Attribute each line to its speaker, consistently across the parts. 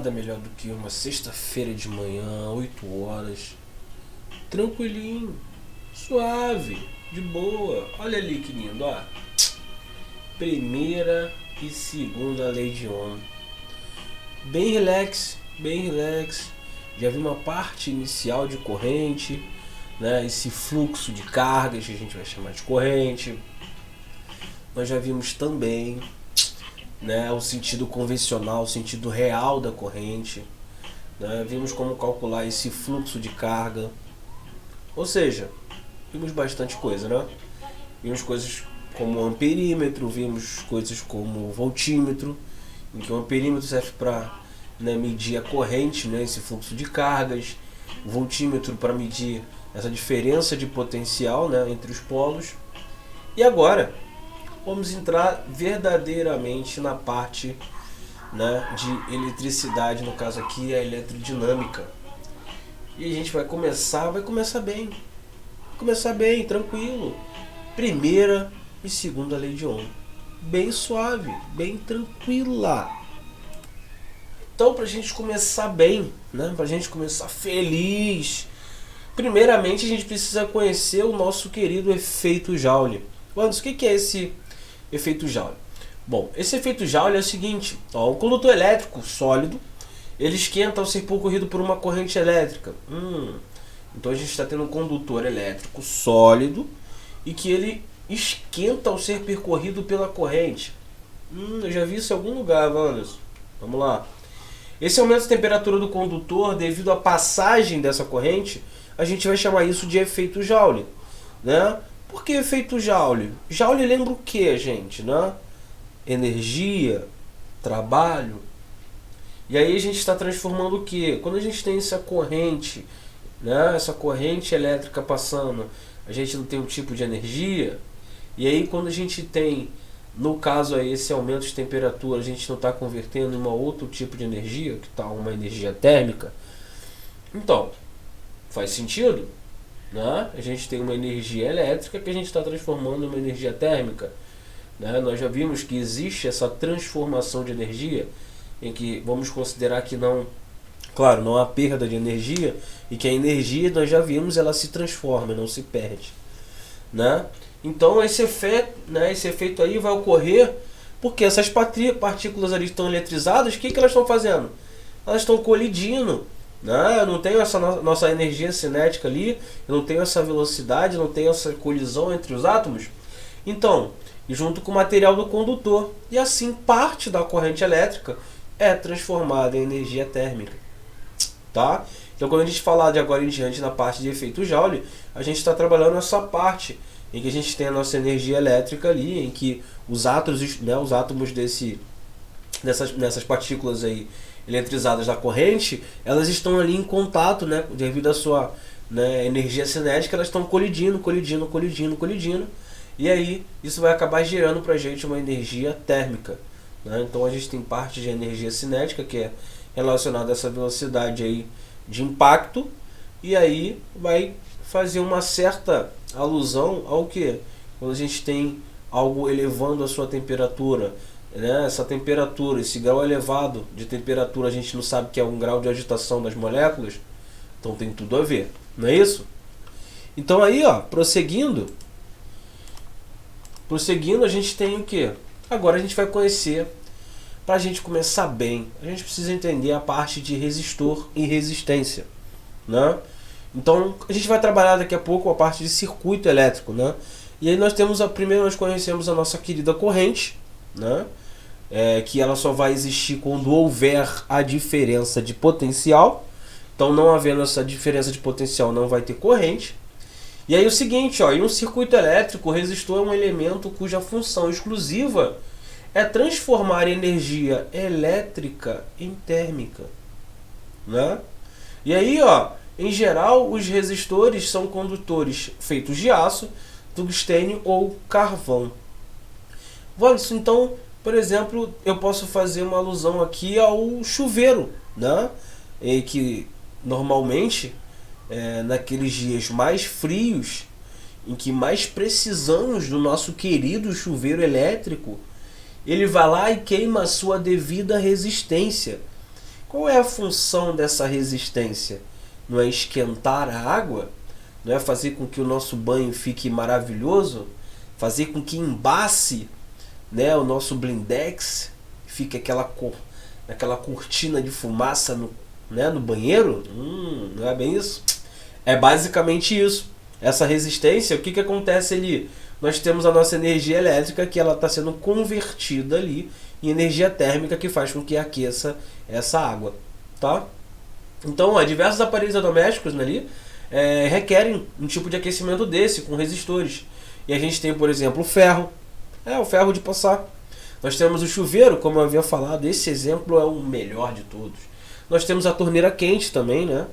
Speaker 1: nada melhor do que uma sexta-feira de manhã, 8 horas, tranquilinho, suave, de boa. Olha ali que lindo, ó. Primeira e segunda lei de Ohm. Bem relax, bem relax. Já vi uma parte inicial de corrente, né? Esse fluxo de cargas que a gente vai chamar de corrente. Nós já vimos também, né, o sentido convencional, o sentido real da corrente, né? Vimos como calcular esse fluxo de carga. Ou seja, vimos bastante coisa, né? Vimos coisas como amperímetro, vimos coisas como voltímetro, em que o amperímetro serve para, né, medir a corrente, né, esse fluxo de cargas, o voltímetro para medir essa diferença de potencial, né, entre os polos. E agora vamos entrar verdadeiramente na parte, né, de eletricidade, no caso aqui a eletrodinâmica. E a gente vai começar bem. Começar bem, tranquilo. Primeira e segunda lei de Ohm. Bem suave, bem tranquila. Então, pra gente começar bem, né, pra gente começar feliz, primeiramente a gente precisa conhecer o nosso querido efeito Joule. Mas o que é esse efeito Joule? Bom, esse efeito Joule é o seguinte, ó, um condutor elétrico sólido, ele esquenta ao ser percorrido por uma corrente elétrica. Então a gente está tendo um condutor elétrico sólido e que ele esquenta ao ser percorrido pela corrente. Eu já vi isso em algum lugar, Wanderson. Vamos lá. Esse aumento de temperatura do condutor devido à passagem dessa corrente, a gente vai chamar isso de efeito Joule, né? Por que efeito Joule? Joule lembra o que, gente, né? Energia, trabalho. E aí a gente está transformando o que? Quando a gente tem essa corrente, né? Essa corrente elétrica passando, a gente não tem um tipo de energia. E aí quando a gente tem, no caso aí, esse aumento de temperatura, a gente não está convertendo em um outro tipo de energia, que está uma energia térmica. Então, faz sentido, né? A gente tem uma energia elétrica que a gente está transformando em uma energia térmica, né? Nós já vimos que existe essa transformação de energia, em que vamos considerar que não, claro, não há perda de energia, e que a energia, nós já vimos, ela se transforma, não se perde, né? Então esse efeito aí vai ocorrer porque essas partículas ali estão eletrizadas. O que elas estão fazendo? Elas estão colidindo, né? Eu não tenho essa nossa energia cinética ali, eu não tenho essa velocidade, não tenho essa colisão entre os átomos. Então, junto com o material do condutor, e assim parte da corrente elétrica é transformada em energia térmica, tá? Então quando a gente falar de agora em diante na parte de efeito Joule, a gente está trabalhando essa parte em que a gente tem a nossa energia elétrica ali, em que os átomos, né, os átomos nessas partículas aí eletrizadas da corrente, elas estão ali em contato, né, devido à sua, né, energia cinética, elas estão colidindo, e aí isso vai acabar gerando para a gente uma energia térmica, né? Então a gente tem parte de energia cinética, que é relacionada a essa velocidade aí de impacto, e aí vai fazer uma certa alusão ao que? Quando a gente tem algo elevando a sua temperatura, né? Essa temperatura, esse grau elevado de temperatura, a gente não sabe que é um grau de agitação das moléculas, então tem tudo a ver, não é isso? Então aí, ó, prosseguindo, a gente tem o que? Agora a gente vai conhecer, para a gente começar bem, a gente precisa entender a parte de resistor e resistência, né? Então a gente vai trabalhar daqui a pouco a parte de circuito elétrico, né? E aí nós temos primeiro nós conhecemos a nossa querida corrente, né? Que ela só vai existir quando houver a diferença de potencial. Então não havendo essa diferença de potencial não vai ter corrente. E aí o seguinte, ó, em um circuito elétrico, o resistor é um elemento cuja função exclusiva é transformar energia elétrica em térmica, né? E aí, ó, em geral, os resistores são condutores feitos de aço, tungstênio ou carvão. Então, por exemplo, eu posso fazer uma alusão aqui ao chuveiro, né? Que normalmente, naqueles dias mais frios, em que mais precisamos do nosso querido chuveiro elétrico, ele vai lá e queima a sua devida resistência. Qual é a função dessa resistência? Não é esquentar a água? Não é fazer com que o nosso banho fique maravilhoso? Fazer com que embace, né, o nosso blindex, fique aquela cortina de fumaça no banheiro? Não é bem isso? É basicamente isso. Essa resistência, o que acontece ali? Nós temos a nossa energia elétrica que ela está sendo convertida ali em energia térmica que faz com que aqueça essa água. Tá? Então, diversos aparelhos domésticos ali requerem um tipo de aquecimento desse, com resistores. E a gente tem, por exemplo, o ferro. O ferro de passar. Nós temos o chuveiro, como eu havia falado, esse exemplo é o melhor de todos. Nós temos a torneira quente também, né?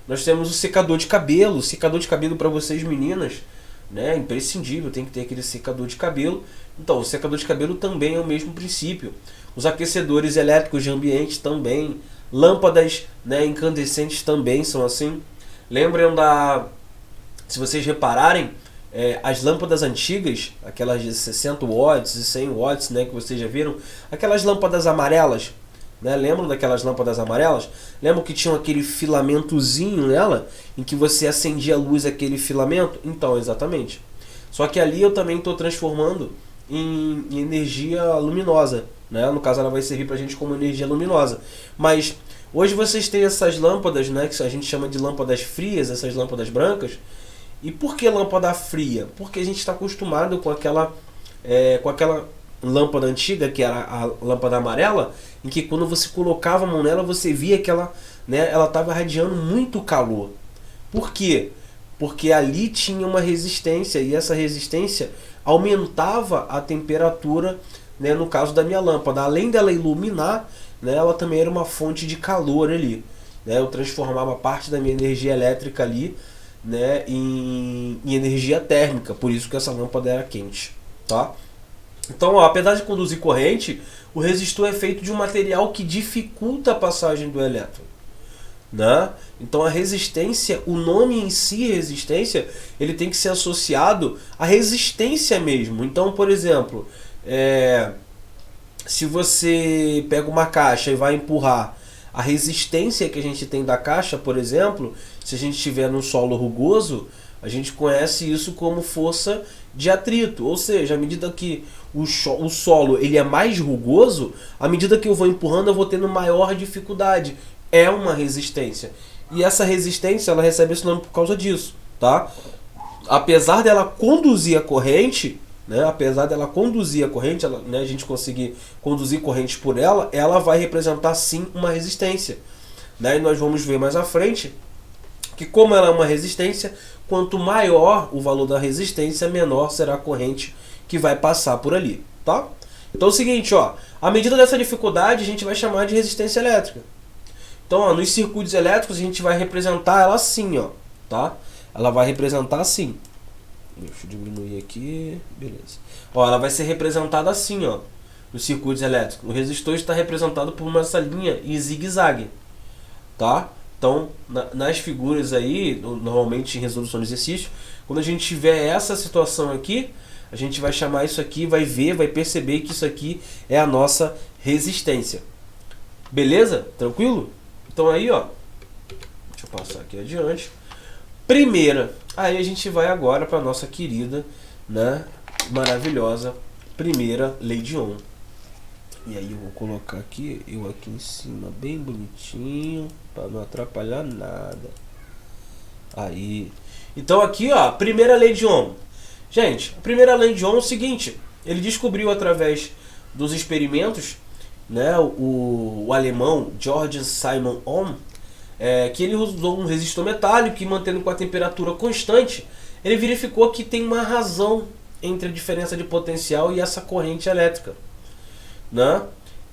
Speaker 1: Nós temos o secador de cabelo. Secador de cabelo para vocês meninas, né? Imprescindível, tem que ter aquele secador de cabelo. Então, o secador de cabelo também é o mesmo princípio. Os aquecedores elétricos de ambiente também. Lâmpadas, né, incandescentes também são assim. Lembrem se vocês repararem, as lâmpadas antigas, aquelas de 60 watts e 100 watts, né, que vocês já viram, aquelas lâmpadas amarelas, né, lembram daquelas lâmpadas amarelas? Lembram que tinha aquele filamentozinho nela, em que você acendia a luz aquele filamento? Então, exatamente. Só que ali eu também estou transformando em energia luminosa, né? No caso ela vai servir para a gente como energia luminosa. Mas hoje vocês têm essas lâmpadas, né, que a gente chama de lâmpadas frias, essas lâmpadas brancas. E por que lâmpada fria? Porque a gente está acostumado com aquela lâmpada antiga, que era a lâmpada amarela, em que quando você colocava a mão nela, você via que ela estava irradiando muito calor. Por quê? Porque ali tinha uma resistência, e essa resistência aumentava a temperatura, né, no caso da minha lâmpada. Além dela iluminar, né, ela também era uma fonte de calor ali. Né? Eu transformava parte da minha energia elétrica ali, né, em energia térmica, por isso que essa lâmpada era quente. Tá? Então, apesar de conduzir corrente, o resistor é feito de um material que dificulta a passagem do elétron. Né? Então a resistência, o nome em si, resistência, ele tem que ser associado à resistência mesmo. Então, por exemplo, se você pega uma caixa e vai empurrar, a resistência que a gente tem da caixa, por exemplo, se a gente estiver num solo rugoso, a gente conhece isso como força de atrito. Ou seja, à medida que o solo ele é mais rugoso, à medida que eu vou empurrando, eu vou tendo maior dificuldade. É uma resistência. E essa resistência, ela recebe esse nome por causa disso, tá? Apesar dela conduzir a corrente, né? Apesar dela conduzir a corrente, né, a gente conseguir conduzir corrente por ela, ela vai representar sim uma resistência. Né? E nós vamos ver mais à frente que, como ela é uma resistência, quanto maior o valor da resistência, menor será a corrente que vai passar por ali, tá? Então é o seguinte, ó, à medida dessa dificuldade, a gente vai chamar de resistência elétrica. Então, ó, nos circuitos elétricos a gente vai representar ela assim, ó, tá? Ela vai representar assim. Deixa eu diminuir aqui, beleza. Ó, ela vai ser representada assim, ó, nos circuitos elétricos. O resistor está representado por essa linha em zigue-zague, tá? Então, nas figuras aí, normalmente em resolução de exercício, quando a gente tiver essa situação aqui, a gente vai chamar isso aqui, vai perceber que isso aqui é a nossa resistência. Beleza? Tranquilo? Então aí, ó, deixa eu passar aqui adiante. Primeira, aí a gente vai agora para nossa querida, né, maravilhosa primeira lei de Ohm. E aí eu vou colocar aqui, aqui em cima, bem bonitinho, para não atrapalhar nada. Aí, então aqui, ó, primeira lei de Ohm. Gente, a primeira lei de Ohm é o seguinte: ele descobriu através dos experimentos, né, o alemão Georg Simon Ohm, que ele usou um resistor metálico que, mantendo com a temperatura constante, ele verificou que tem uma razão entre a diferença de potencial e essa corrente elétrica. Né?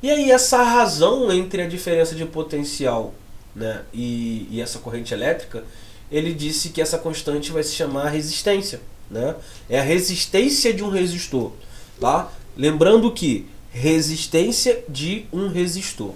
Speaker 1: E aí essa razão entre a diferença de potencial, né, e essa corrente elétrica, ele disse que essa constante vai se chamar resistência. Né? É a resistência de um resistor. Tá? Lembrando que resistência de um resistor.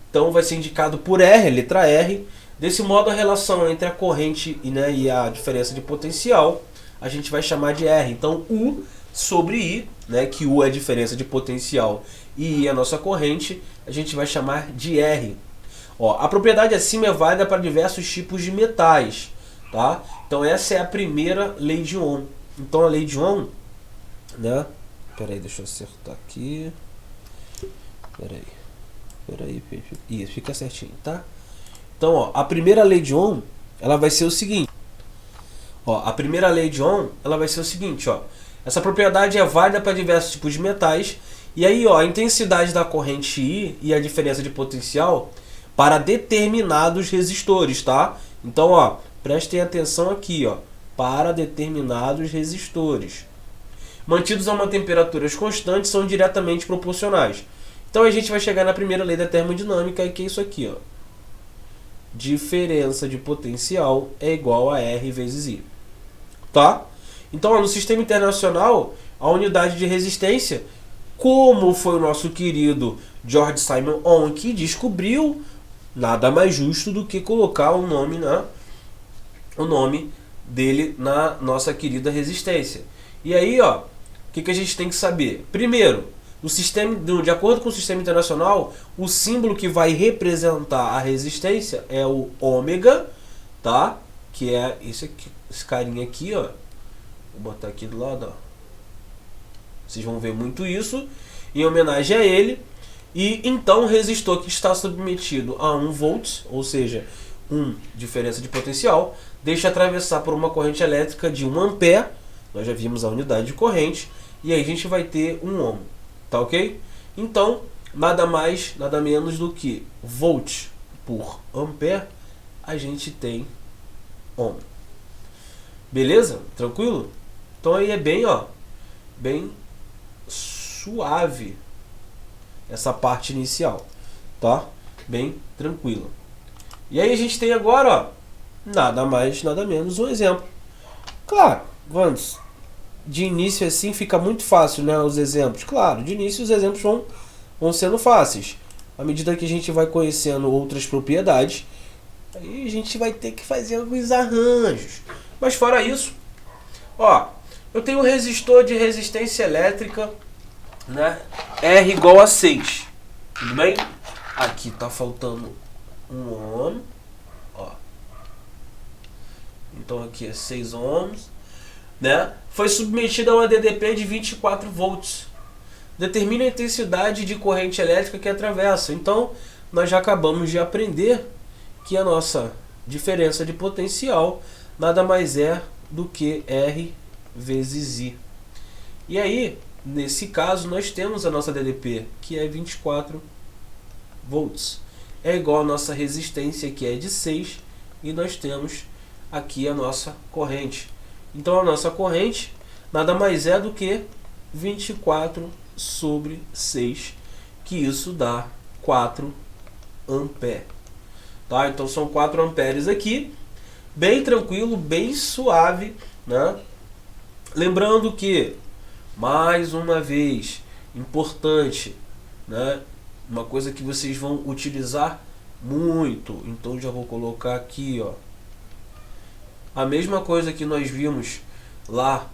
Speaker 1: Então vai ser indicado por R, letra R. Desse modo, a relação entre a corrente, né, e a diferença de potencial a gente vai chamar de R. Então U sobre I, né, que U é a diferença de potencial e I é a nossa corrente, a gente vai chamar de R. Ó, a propriedade acima é válida para diversos tipos de metais, tá? Então essa é a primeira lei de Ohm. Então a lei de Ohm, né? Peraí, deixa eu acertar aqui. Peraí, isso, fica certinho, tá? Então, ó, a primeira lei de Ohm, ela vai ser o seguinte. Ó, a primeira lei de Ohm, ela vai ser o seguinte, ó. Essa propriedade é válida para diversos tipos de metais. E aí, ó, a intensidade da corrente I e a diferença de potencial para determinados resistores, tá? Então, ó, prestem atenção aqui, ó, para determinados resistores. Mantidos a uma temperatura constante, são diretamente proporcionais. Então a gente vai chegar na primeira lei da termodinâmica, que é isso aqui, ó. Diferença de potencial é igual a R vezes I. Tá? Então, ó, no sistema internacional, a unidade de resistência, como foi o nosso querido George Simon Ohm que descobriu, nada mais justo do que colocar o nome dele na nossa querida resistência. E aí, ó, o que a gente tem que saber? Primeiro, no sistema, de acordo com o sistema internacional, o símbolo que vai representar a resistência é o ômega, tá? Que é esse carinha aqui, ó. Vou botar aqui do lado, ó. Vocês vão ver muito isso em homenagem a ele. E então o resistor que está submetido a 1 volt, ou seja, 1 diferença de potencial, deixa atravessar por uma corrente elétrica de 1 ampere. Nós já vimos a unidade de corrente. E aí a gente vai ter 1 ohm. Tá ok? Então, nada mais, nada menos do que volt por ampere, a gente tem ohm. Beleza? Tranquilo? Então aí é bem, ó, bem suave essa parte inicial, tá? Bem tranquilo. E aí a gente tem agora, ó, nada mais, nada menos um exemplo. Claro, vamos, de início assim fica muito fácil, né, os exemplos. Claro, de início os exemplos vão sendo fáceis. À medida que a gente vai conhecendo outras propriedades, aí a gente vai ter que fazer alguns arranjos. Mas fora isso, ó, eu tenho um resistor de resistência elétrica, né, R igual a 6. Tudo bem? Aqui tá faltando 1 ohm, ó. Então aqui é 6 ohms, né? Foi submetido a uma DDP de 24 volts. Determina a intensidade de corrente elétrica que atravessa. Então, nós já acabamos de aprender que a nossa diferença de potencial nada mais é do que R vezes I. E aí, nesse caso, nós temos a nossa DDP, que é 24 volts. É igual a nossa resistência, que é de 6, e nós temos aqui a nossa corrente. Então a nossa corrente nada mais é do que 24 sobre 6, que isso dá 4 ampere. Tá? Então são 4 amperes aqui, bem tranquilo, bem suave, né? Lembrando que, mais uma vez, importante, né? Uma coisa que vocês vão utilizar muito, então já vou colocar aqui, ó. A mesma coisa que nós vimos lá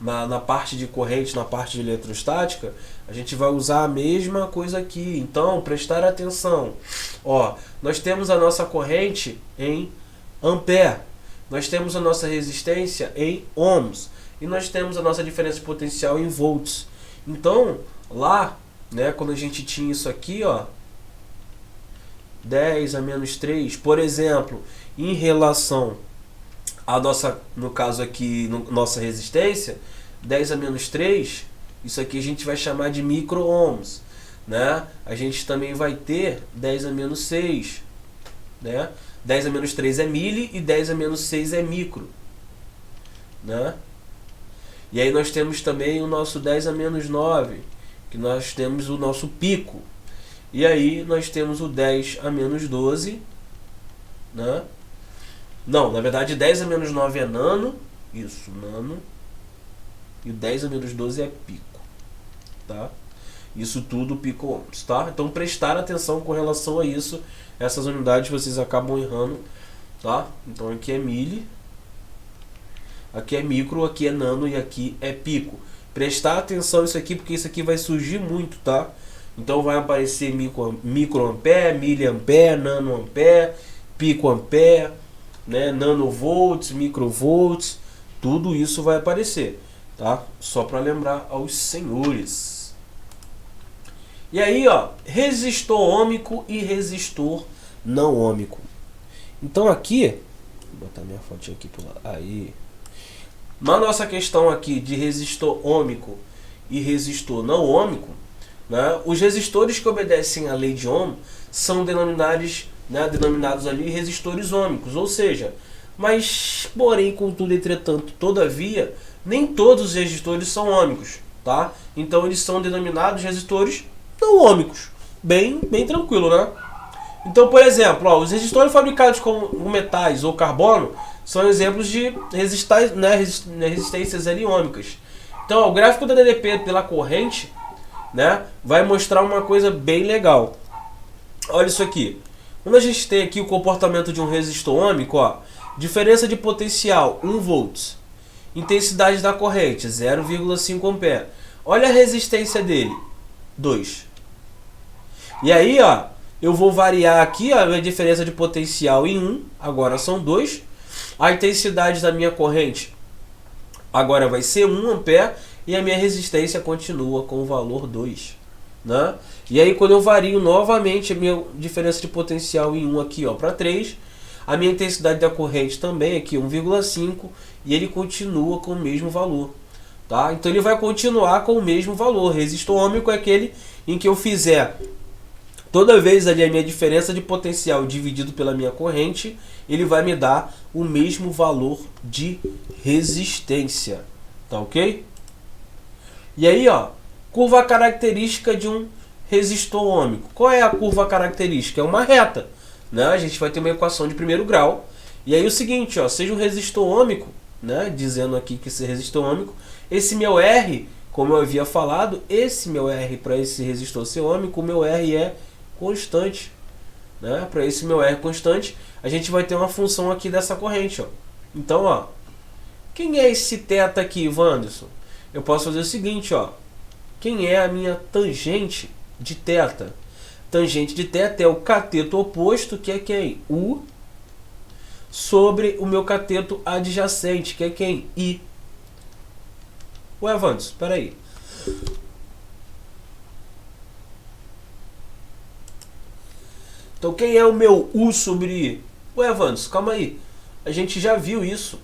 Speaker 1: na parte de corrente, na parte de eletrostática, a gente vai usar a mesma coisa aqui. Então, prestar atenção. Ó, nós temos a nossa corrente em ampere, nós temos a nossa resistência em ohms e nós temos a nossa diferença de potencial em volts. Então, lá, né, quando a gente tinha isso aqui, ó, 10 a menos 3, por exemplo, em relação a nossa, no caso aqui, nossa resistência, 10 a menos 3, isso aqui a gente vai chamar de micro-ohms, né? A gente também vai ter 10 a menos 6, né? 10 a menos 3 é mili e 10 a menos 6 é micro, né? E aí nós temos também o nosso 10 a menos 9, que nós temos o nosso pico. E aí nós temos o 10 a menos 12, né? Não, na verdade 10 a menos 9 é nano, isso, nano, e o 10 a menos 12 é pico, tá? Isso tudo pico-ohms, tá? Então prestar atenção com relação a isso, essas unidades vocês acabam errando, tá? Então aqui é mili, aqui é micro, aqui é nano e aqui é pico. Prestar atenção nisso aqui, porque isso aqui vai surgir muito, tá? Então vai aparecer microampere, miliampere, nanoampere, picoampere, né, nanovolts, microvolts, tudo isso vai aparecer, tá? Só para lembrar aos senhores. E aí, ó, resistor ôhmico e resistor não ôhmico. Então aqui, vou botar minha fotinha aqui pro lado. Aí, na nossa questão aqui de resistor ôhmico e resistor não ôhmico, né, os resistores que obedecem à lei de Ohm são denominados, né, denominados ali resistores ôhmicos, ou seja, mas porém, contudo, entretanto, todavia, nem todos os resistores são ôhmicos, tá? Então eles são denominados resistores não ôhmicos, bem tranquilo, né? Então, por exemplo, ó, os resistores fabricados com metais ou carbono são exemplos de resistências ali ôhmicas. Então, ó, o gráfico da DDP pela corrente, né, vai mostrar uma coisa bem legal. Olha isso aqui. Quando a gente tem aqui o comportamento de um resistor ôhmico, ó, diferença de potencial 1 volts, intensidade da corrente 0,5 ampere. Olha a resistência dele, 2. E aí, ó, eu vou variar aqui a minha diferença de potencial em 1, agora são 2. A intensidade da minha corrente agora vai ser 1 ampere e a minha resistência continua com o valor 2, né? E aí quando eu vario novamente a minha diferença de potencial em 1 aqui, ó, para 3, a minha intensidade da corrente também aqui 1,5 e ele continua com o mesmo valor, tá? Então ele vai continuar com o mesmo valor. Resistor ôhmico é aquele em que eu fizer toda vez ali a minha diferença de potencial dividido pela minha corrente, ele vai me dar o mesmo valor de resistência, tá ok? E aí, ó, curva característica de um resistor ôhmico. Qual é a curva característica? É uma reta, né? A gente vai ter uma equação de primeiro grau. E aí o seguinte, ó, seja um resistor ôhmico, né? Dizendo aqui que esse resistor ôhmico, esse meu R, como eu havia falado, esse meu R para esse resistor ser ôhmico, o meu R é constante, né? Para esse meu R constante, a gente vai ter uma função aqui dessa corrente, ó. Então, ó, quem é esse θ aqui, Wanderson? Eu posso fazer o seguinte, ó. Quem é a minha tangente de θ? Tangente de θ é o cateto oposto, que é quem? U, sobre o meu cateto adjacente, que é quem? I. Ué, Wanderson, espera aí. Então quem é o meu U sobre I? Ué, Wanderson, calma aí. A gente já viu isso.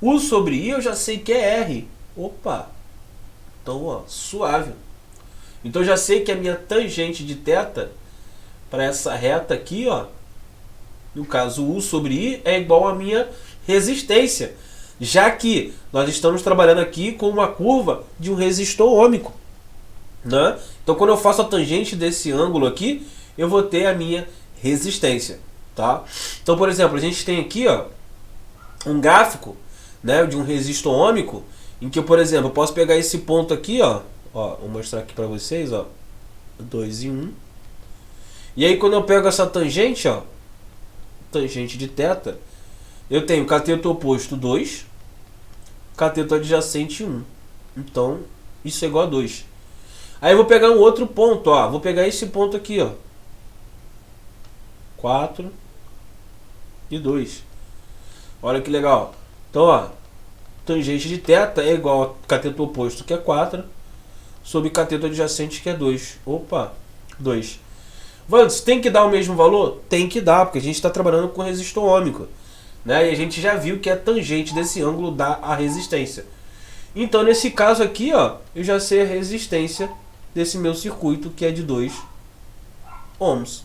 Speaker 1: U sobre I eu já sei que é R. Opa. Então, ó, suave. Então eu já sei que a minha tangente de θ para essa reta aqui, ó, no caso U sobre I, é igual à minha resistência. Já que nós estamos trabalhando aqui com uma curva de um resistor ôhmico, né? Então quando eu faço a tangente desse ângulo aqui, eu vou ter a minha resistência, tá? Então, por exemplo, a gente tem aqui, ó, um gráfico, né, de um resistor ôhmico, em que, por exemplo, eu posso pegar esse ponto aqui, ó, vou mostrar aqui para vocês, ó, 2 e 1. E aí quando eu pego essa tangente, ó, tangente de θ, eu tenho cateto oposto 2, cateto adjacente 1. Então, isso é igual a 2. Aí eu vou pegar um outro ponto, ó, vou pegar esse ponto aqui, ó, 4 e 2. Olha que legal. Então, ó, tangente de θ é igual a cateto oposto, que é 4, sobre cateto adjacente, que é 2. Opa, 2. Wanderson, tem que dar o mesmo valor? Tem que dar, porque a gente está trabalhando com resistor ôhmico, né? E a gente já viu que a tangente desse ângulo dá a resistência. Então, nesse caso aqui, ó, eu já sei a resistência desse meu circuito, que é de 2 ohms.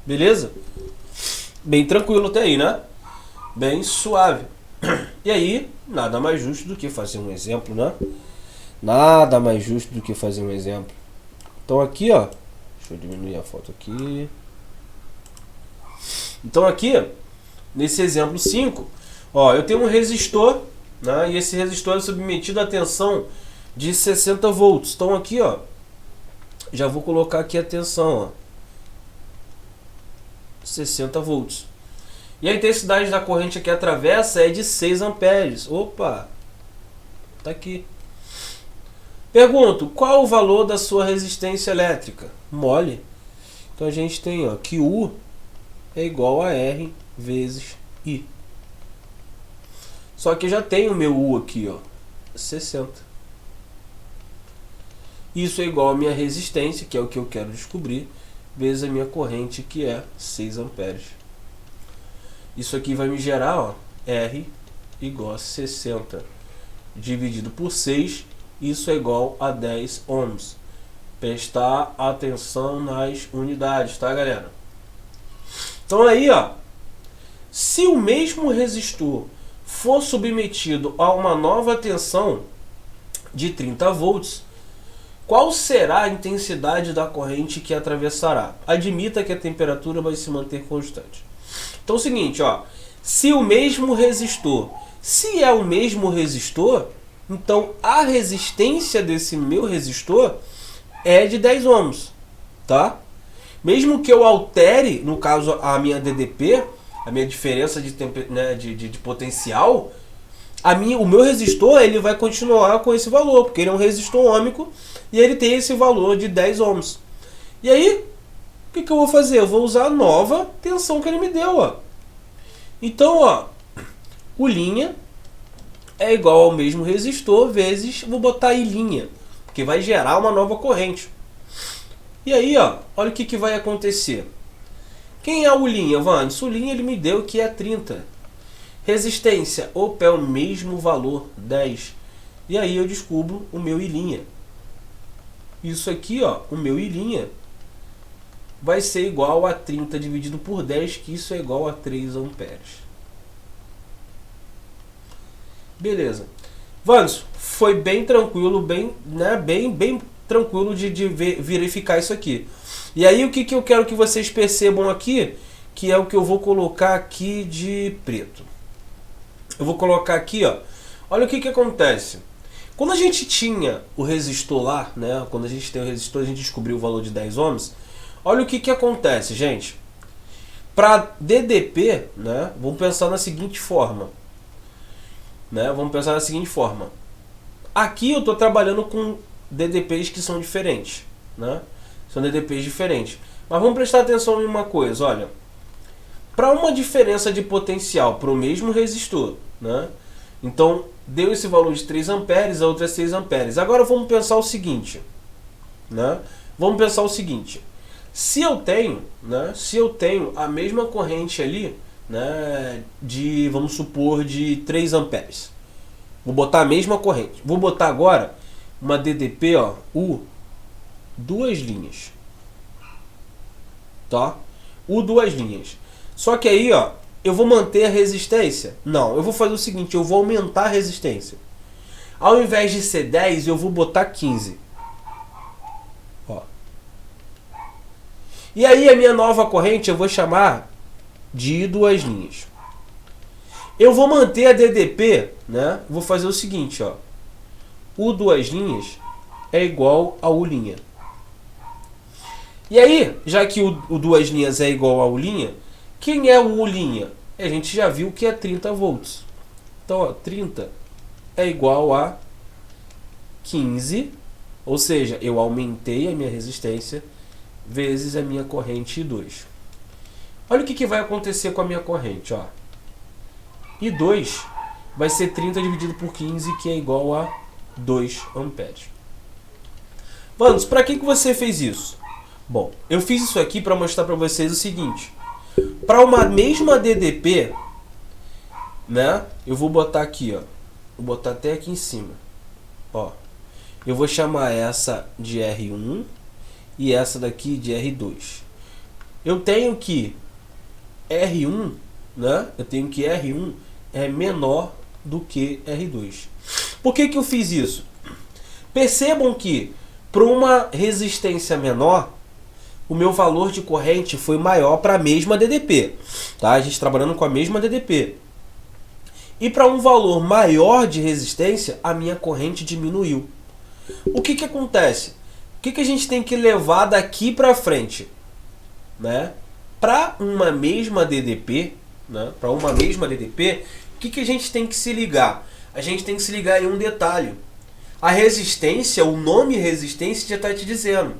Speaker 1: Beleza? Bem tranquilo até aí, né? Bem suave. E aí, nada mais justo do que fazer um exemplo, né? Nada mais justo do que fazer um exemplo. Então aqui, ó, deixa eu diminuir a foto aqui. Então aqui, nesse exemplo 5, ó, eu tenho um resistor, né? E esse resistor é submetido a tensão de 60 volts. Então aqui, ó, já vou colocar aqui a tensão, ó, 60 volts. E a intensidade da corrente que atravessa é de 6 amperes. Opa! Tá aqui. Pergunto, qual o valor da sua resistência elétrica? Mole. Então a gente tem, ó, que U é igual a R vezes I. Só que já tem o meu U aqui, ó, 60. Isso é igual a minha resistência, que é o que eu quero descobrir, vezes a minha corrente, que é 6 amperes. Isso aqui vai me gerar, ó, R igual a 60 dividido por 6, isso é igual a 10 ohms. Prestar atenção nas unidades, tá, galera? Então aí, ó, se o mesmo resistor for submetido a uma nova tensão de 30 volts, qual será a intensidade da corrente que atravessará? Admita que a temperatura vai se manter constante. Então é o seguinte, ó, se o mesmo resistor, se é o mesmo resistor, então a resistência desse meu resistor é de 10 ohms, tá? Mesmo que eu altere, no caso a minha DDP, a minha diferença de potencial, o meu resistor ele vai continuar com esse valor, porque ele é um resistor ôhmico e ele tem esse valor de 10 ohms. E aí, o que eu vou fazer? Eu vou usar a nova tensão que ele me deu, ó. Então, ó, o linha é igual ao mesmo resistor vezes, vou botar I', porque vai gerar uma nova corrente. E aí, ó, olha o que vai acontecer. Quem é o linha, Vandes? O linha ele me deu que é 30. Resistência, opa, é o mesmo valor, 10. E aí eu descubro o meu I'. Isso aqui, ó, o meu I' vai ser igual a 30 dividido por 10, que isso é igual a 3 amperes. Beleza. Vandes, foi bem tranquilo, bem tranquilo de verificar isso aqui. E aí o que eu quero que vocês percebam aqui, que é o que eu vou colocar aqui de preto. Eu vou colocar aqui, ó. Olha o que acontece. Quando a gente tinha o resistor lá, né? Quando a gente tem o resistor, a gente descobriu o valor de 10 ohms. Olha o que acontece, gente. Para DDP, né? Vamos pensar na seguinte forma. Aqui eu estou trabalhando com DDPs que são diferentes, né? São DDPs diferentes. Mas vamos prestar atenção em uma coisa, olha. Para uma diferença de potencial para o mesmo resistor, né? Então, deu esse valor de 3 amperes, a outra é 6 amperes. Agora vamos pensar o seguinte, né? Vamos pensar o seguinte. Se eu tenho a mesma corrente ali, né, vamos supor, de 3 amperes. Vou botar a mesma corrente. Vou botar agora uma DDP, ó, U, 2 linhas. Tá? U, 2 linhas. Só que aí, ó, eu vou manter a resistência? Não, eu vou fazer o seguinte, eu vou aumentar a resistência. Ao invés de ser 10, eu vou botar 15. Ó. E aí a minha nova corrente eu vou chamar de 2 linhas. Eu vou manter a DDP, né? Vou fazer o seguinte, ó. U 2 linhas é igual a U'. E aí, já que o 2 linhas é igual a U', quem é o U'? A gente já viu que é 30 volts. Então, ó, 30 é igual a 15, ou seja, eu aumentei a minha resistência vezes a minha corrente I2. Olha o que vai acontecer com a minha corrente, ó. I2 vai ser 30 dividido por 15, que é igual a 2 amperes. Manos, para que você fez isso? Bom, eu fiz isso aqui para mostrar para vocês o seguinte. Para uma mesma DDP, né? Eu vou botar aqui, ó. Vou botar até aqui em cima. Ó. Eu vou chamar essa de R1 e essa daqui de R2. Eu tenho que R1, né? Eu tenho que R1 é menor do que R2. Por que eu fiz isso? Percebam que para uma resistência menor, o meu valor de corrente foi maior para a mesma DDP. Tá? A gente trabalhando com a mesma DDP. E para um valor maior de resistência, a minha corrente diminuiu. O que acontece? O que a gente tem que levar daqui para frente? Né? Para uma mesma DDP, né? Para uma mesma DDP, o que a gente tem que se ligar? A gente tem que se ligar em um detalhe. A resistência, o nome resistência já está te dizendo.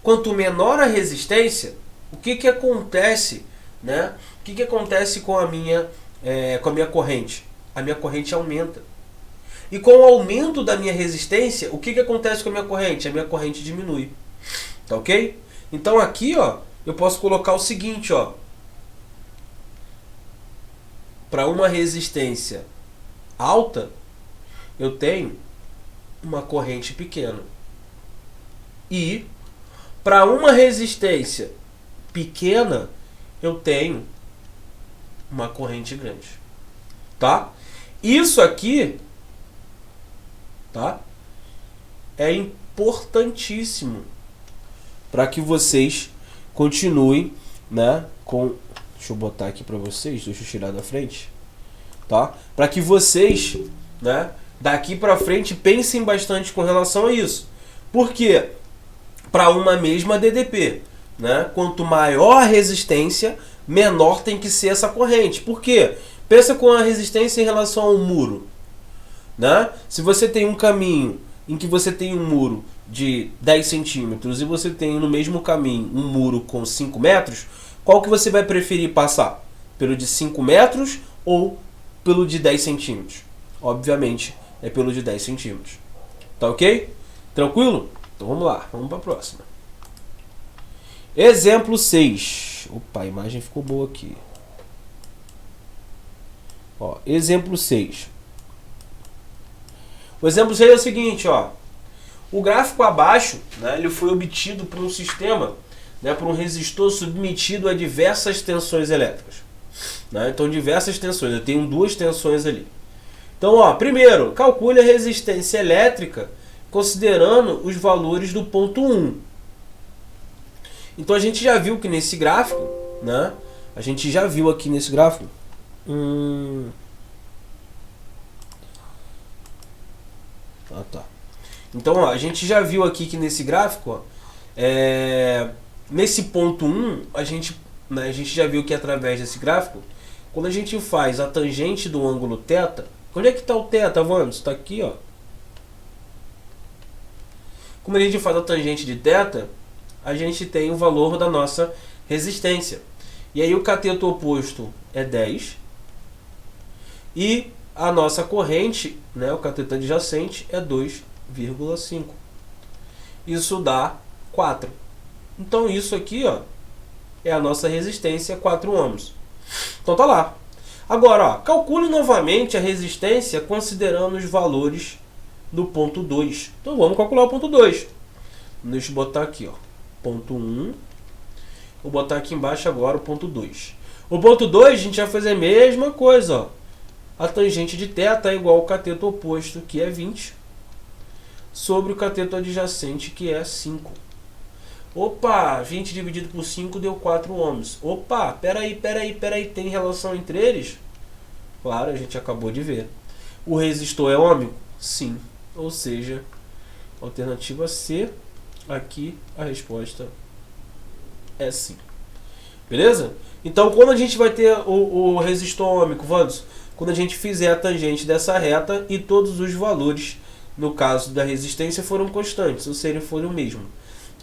Speaker 1: Quanto menor a resistência, o que acontece, né? O que acontece com a minha corrente? A minha corrente aumenta. E com o aumento da minha resistência, o que acontece com a minha corrente? A minha corrente diminui. Tá ok? Então aqui, ó, eu posso colocar o seguinte, ó. Para uma resistência alta, eu tenho uma corrente pequena. E para uma resistência pequena, eu tenho uma corrente grande. Tá? Isso aqui, tá? É importantíssimo para que vocês continuem, né, com... Deixa eu botar aqui para vocês, deixa eu tirar da frente, tá? Para que vocês, né, daqui para frente pensem bastante com relação a isso. Por quê? Para uma mesma DDP, né? Quanto maior a resistência, menor tem que ser essa corrente. Por quê? Pensa com a resistência em relação ao muro, né? Se você tem um caminho em que você tem um muro de 10 centímetros e você tem no mesmo caminho um muro com 5 metros, qual que você vai preferir passar? Pelo de 5 metros ou pelo de 10 centímetros? Obviamente é pelo de 10 centímetros. Tá ok? Tranquilo? Então vamos lá, vamos para a próxima. Exemplo 6. Opa, a imagem ficou boa aqui. Ó, exemplo 6. O exemplo 6 é o seguinte, ó. O gráfico abaixo, né, ele foi obtido por um sistema, né, por um resistor submetido a diversas tensões elétricas. Né? Então, diversas tensões. Eu tenho duas tensões ali. Então, ó, primeiro, calcule a resistência elétrica considerando os valores do ponto 1. Então, a gente já viu que nesse gráfico, né, a gente já viu aqui nesse gráfico, tá. Então, ó, a gente já viu aqui que nesse gráfico, ó, nesse ponto 1, a gente já viu que através desse gráfico, quando a gente faz a tangente do ângulo θ, onde é que está o θ, Vandos? Está aqui, ó. Como a gente faz a tangente de θ, a gente tem o valor da nossa resistência. E aí o cateto oposto é 10 e a nossa corrente, né, o cateto adjacente, é 2,5. Isso dá 4. Então isso aqui, ó, é a nossa resistência, 4 ohms. Então tá lá. Agora, ó, calcule novamente a resistência considerando os valores do ponto 2. Então vamos calcular o ponto 2. Deixa eu botar aqui, ó, ponto 1. Vou botar aqui embaixo agora o ponto 2. O ponto 2 a gente vai fazer a mesma coisa, ó. A tangente de θ é igual ao cateto oposto, que é 20, sobre o cateto adjacente, que é 5. Opa, 20 dividido por 5 deu 4 ohms. Opa, peraí, tem relação entre eles? Claro, a gente acabou de ver. O resistor é ômico? Sim. Ou seja, alternativa C, aqui a resposta é sim. Beleza? Então, quando a gente vai ter o resistor ômico, Vandos? Quando a gente fizer a tangente dessa reta e todos os valores, no caso da resistência, foram constantes, ou seja, foram o mesmo.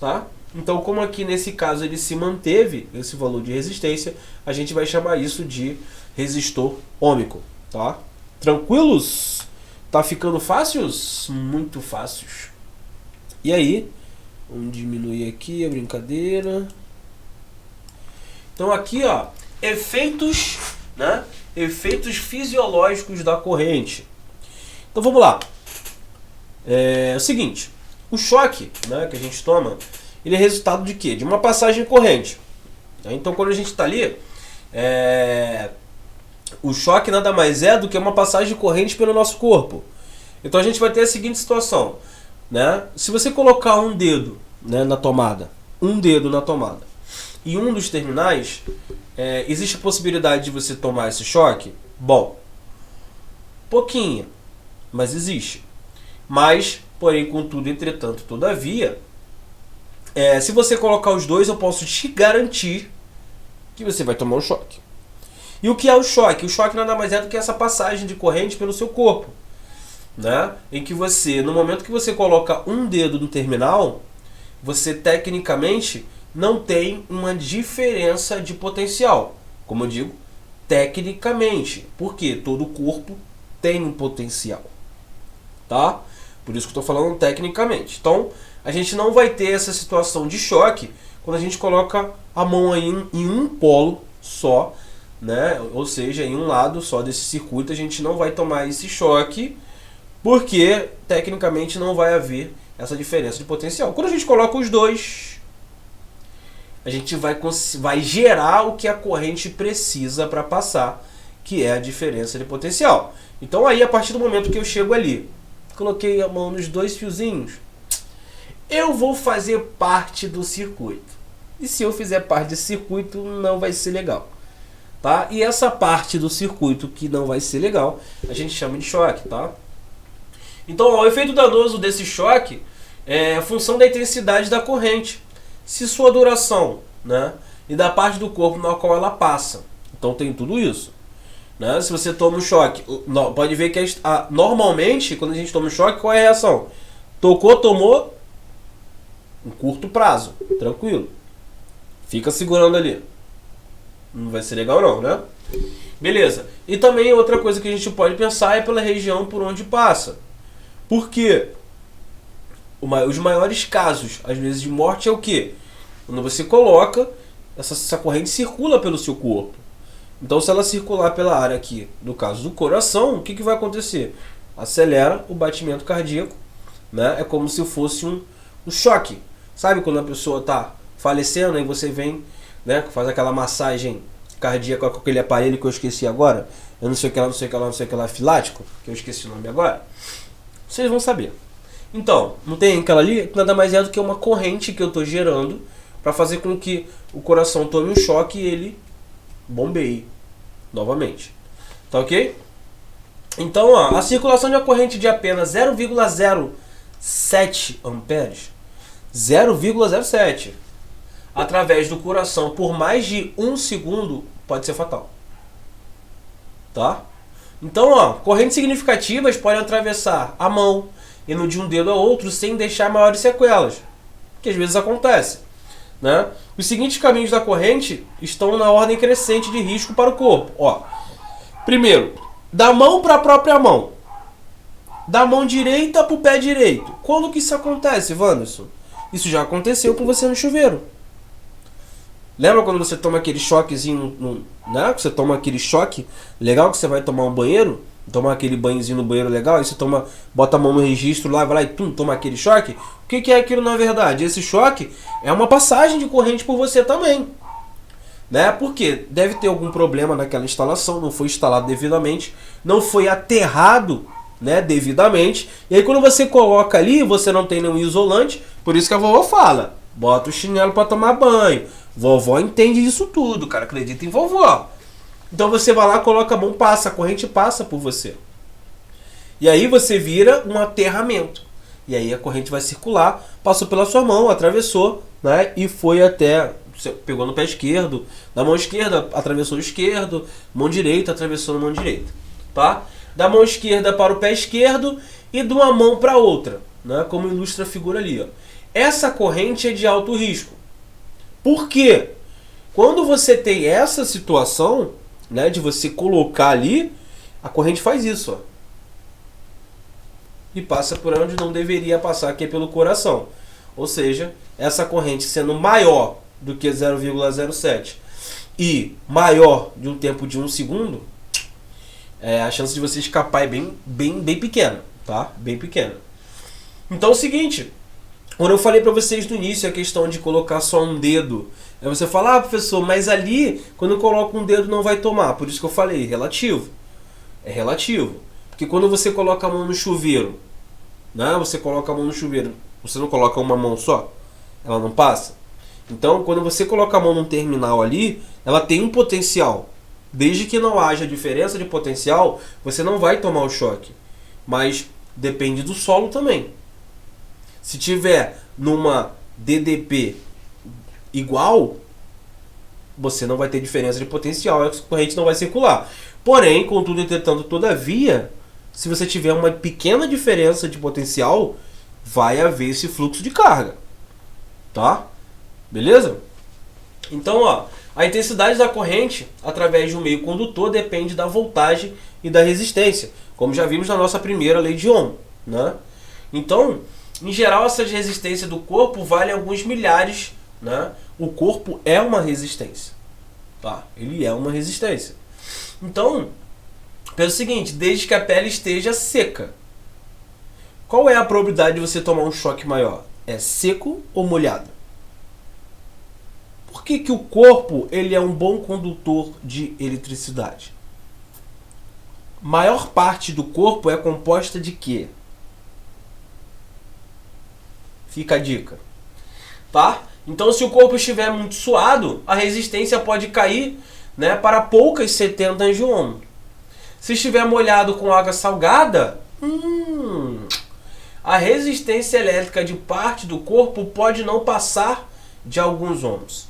Speaker 1: Tá? Então, como aqui nesse caso ele se manteve, esse valor de resistência, a gente vai chamar isso de resistor ômico. Tá? Tranquilos? Tá ficando fáceis? Muito fáceis. E aí, vamos diminuir aqui a brincadeira. Então aqui, ó, efeitos, né? Efeitos fisiológicos da corrente. Então vamos lá. É o seguinte, o choque, né, que a gente toma, ele é resultado de quê? De uma passagem de corrente. Então quando a gente está ali, o choque nada mais é do que uma passagem de corrente pelo nosso corpo. Então a gente vai ter a seguinte situação, né? Se você colocar um dedo, né, na tomada, e um dos terminais, existe a possibilidade de você tomar esse choque? Bom, pouquinho, mas existe. Mas, porém, contudo, entretanto, todavia, se você colocar os dois, eu posso te garantir que você vai tomar um choque. E o que é o choque? O choque nada mais é do que essa passagem de corrente pelo seu corpo. né? Em que você, no momento que você coloca um dedo no terminal, você tecnicamente não tem uma diferença de potencial. Como eu digo, tecnicamente, porque todo corpo tem um potencial, tá? Por isso que eu estou falando tecnicamente. Então, a gente não vai ter essa situação de choque quando a gente coloca a mão aí em um polo só, né? Ou seja, em um lado só desse circuito, a gente não vai tomar esse choque, porque tecnicamente não vai haver essa diferença de potencial. Quando a gente coloca os dois, a gente vai gerar o que a corrente precisa para passar, que é a diferença de potencial. Então aí, a partir do momento que eu chego ali, coloquei a mão nos dois fiozinhos, eu vou fazer parte do circuito. E se eu fizer parte desse circuito, não vai ser legal, tá? E essa parte do circuito que não vai ser legal, a gente chama de choque, tá? Então, ó, o efeito danoso desse choque é a função da intensidade da corrente, se sua duração, né, e da parte do corpo na qual ela passa. Então tem tudo isso, né? Se você toma um choque, pode ver que normalmente, quando a gente toma um choque, qual é a reação? Tocou, tomou, um curto prazo, tranquilo. Fica segurando ali. Não vai ser legal não, né? Beleza. E também outra coisa que a gente pode pensar é pela região por onde passa. Por quê? Os maiores casos, às vezes, de morte é o quê? Quando você coloca, essa corrente circula pelo seu corpo. Então, se ela circular pela área aqui, no caso do coração, o que vai acontecer? Acelera o batimento cardíaco, né? É como se fosse um choque. Sabe quando a pessoa está falecendo e você vem, né, faz aquela massagem cardíaca com aquele aparelho que eu esqueci agora? Eu não sei o que lá, não sei o que lá, não sei o que lá, filático, que eu esqueci o nome agora. Vocês vão saber. Então, não tem aquela ali? Nada mais é do que uma corrente que eu estou gerando para fazer com que o coração tome um choque e ele bombeie novamente. Tá ok? Então, ó, a circulação de uma corrente de apenas 0,07 amperes, 0,07, através do coração por mais de 1 segundo pode ser fatal. Tá? Então, ó, correntes significativas podem atravessar a mão, indo de um dedo a outro sem deixar maiores sequelas, que às vezes acontece, né? Os seguintes caminhos da corrente estão na ordem crescente de risco para o corpo. Ó, primeiro, da mão para a própria mão, da mão direita para o pé direito. Quando que isso acontece, Wanderson? Isso já aconteceu com você no chuveiro. Lembra quando você toma aquele choquezinho, né? Você toma aquele choque legal que você vai tomar um banheiro, tomar aquele banhozinho no banheiro legal, e você bota a mão no registro lá, vai lá e toma aquele choque. O que é aquilo na verdade? Esse choque é uma passagem de corrente por você também, né? Porque deve ter algum problema naquela instalação, não foi instalado devidamente, não foi aterrado, né, devidamente. E aí quando você coloca ali, você não tem nenhum isolante, por isso que a vovó fala, bota o chinelo para tomar banho. Vovó entende disso tudo, cara, acredita em vovó. Então você vai lá, coloca a mão, passa, a corrente passa por você. E aí você vira um aterramento. E aí a corrente vai circular, passou pela sua mão, atravessou, né, e foi até, você pegou no pé esquerdo, na mão esquerda atravessou o esquerdo, mão direita atravessou na mão direita, tá? Da mão esquerda para o pé esquerdo e de uma mão para outra, né, como ilustra a figura ali, ó. Essa corrente é de alto risco. Por quê? Quando você tem essa situação, né, de você colocar ali, a corrente faz isso, ó, e passa por onde não deveria passar, que é pelo coração. Ou seja, essa corrente sendo maior do que 0,07 e maior de um tempo de 1 segundo, a chance de você escapar é bem pequena, tá? Bem pequena. Então é o seguinte, quando eu falei para vocês no início a questão de colocar só um dedo, aí você fala, professor, mas ali, quando eu coloco um dedo não vai tomar. Por isso que eu falei, relativo. É relativo. Porque quando você coloca a mão no chuveiro, né, você coloca a mão no chuveiro, você não coloca uma mão só, ela não passa. Então, quando você coloca a mão num terminal ali, ela tem um potencial. Desde que não haja diferença de potencial, você não vai tomar o choque. Mas depende do solo também. Se tiver numa DDP igual, você não vai ter diferença de potencial, a corrente não vai circular. Porém, contudo, entretanto, todavia, se você tiver uma pequena diferença de potencial, vai haver esse fluxo de carga, tá? Beleza? Então, ó, a intensidade da corrente através de um meio condutor depende da voltagem e da resistência, como já vimos na nossa primeira lei de Ohm, né? Então, em geral, essa resistência do corpo vale alguns milhares, né? O corpo é uma resistência, tá? Ele é uma resistência. Então, pensa o seguinte, desde que a pele esteja seca. Qual é a probabilidade de você tomar um choque maior? É seco ou molhado? Por que o corpo ele é um bom condutor de eletricidade? Maior parte do corpo é composta de quê? Fica a dica, tá? Então, se o corpo estiver muito suado, a resistência pode cair, né, para poucas 70 de Ohm. Se estiver molhado com água salgada, a resistência elétrica de parte do corpo pode não passar de alguns ohms,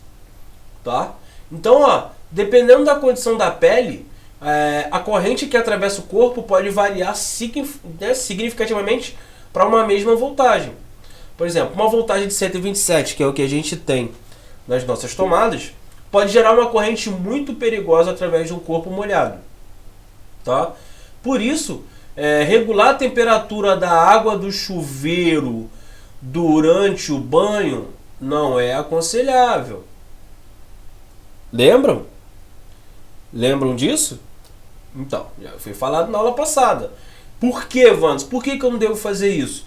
Speaker 1: tá? Então, ó, dependendo da condição da pele, a corrente que atravessa o corpo pode variar significativamente para uma mesma voltagem. Por exemplo, uma voltagem de 127, que é o que a gente tem nas nossas tomadas, pode gerar uma corrente muito perigosa através de um corpo molhado, tá? Por isso, regular a temperatura da água do chuveiro durante o banho não é aconselhável. Lembram? Lembram disso? Então, já foi falado na aula passada. Por que, Vans? Por que eu não devo fazer isso?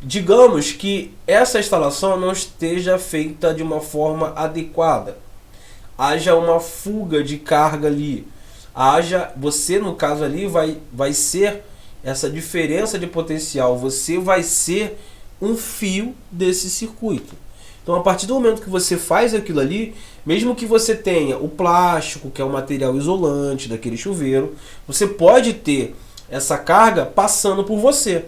Speaker 1: Digamos que essa instalação não esteja feita de uma forma adequada. Haja uma fuga de carga ali. Você, no caso ali, vai ser essa diferença de potencial. Você vai ser um fio desse circuito. Então, a partir do momento que você faz aquilo ali, mesmo que você tenha o plástico, que é o material isolante daquele chuveiro, você pode ter essa carga passando por você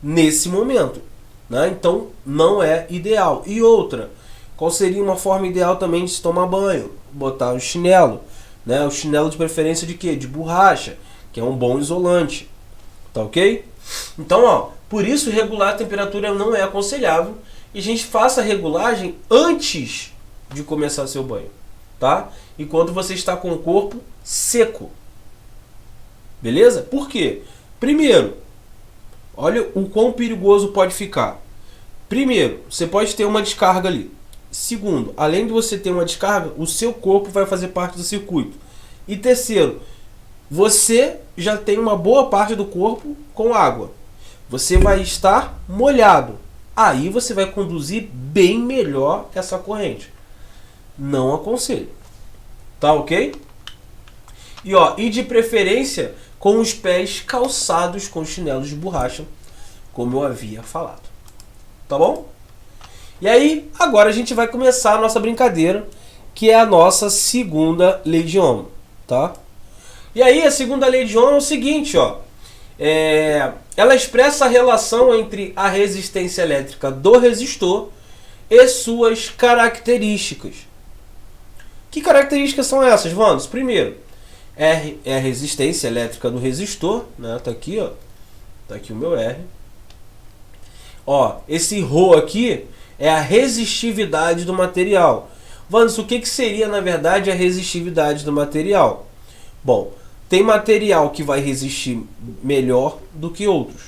Speaker 1: nesse momento, né? Então, não é ideal. E outra, qual seria uma forma ideal também de se tomar banho? Botar o chinelo, né? O chinelo de preferência de quê? De borracha, que é um bom isolante, tá ok? Então, ó, por isso regular a temperatura não é aconselhável e a gente faça a regulagem antes de começar seu banho, tá? Enquanto você está com o corpo seco, beleza? Por quê? Primeiro, olha o quão perigoso pode ficar. Primeiro, você pode ter uma descarga ali. Segundo, além de você ter uma descarga, o seu corpo vai fazer parte do circuito. E terceiro, você já tem uma boa parte do corpo com água. Você vai estar molhado. Aí você vai conduzir bem melhor essa corrente. Não aconselho. Tá ok? E de preferência com os pés calçados com chinelos de borracha, como eu havia falado. Tá bom? E aí, agora a gente vai começar a nossa brincadeira, que é a nossa segunda lei de Ohm, tá? E aí, a segunda lei de Ohm é o seguinte, ó. Ela expressa a relação entre a resistência elétrica do resistor e suas características. Que características são essas, Vamos? Primeiro, R é a resistência elétrica do resistor, né? Tá aqui, ó. Tá aqui o meu R. Ó, esse ρ aqui é a resistividade do material. Vamos, o que seria, na verdade, a resistividade do material? Bom, tem material que vai resistir melhor do que outros,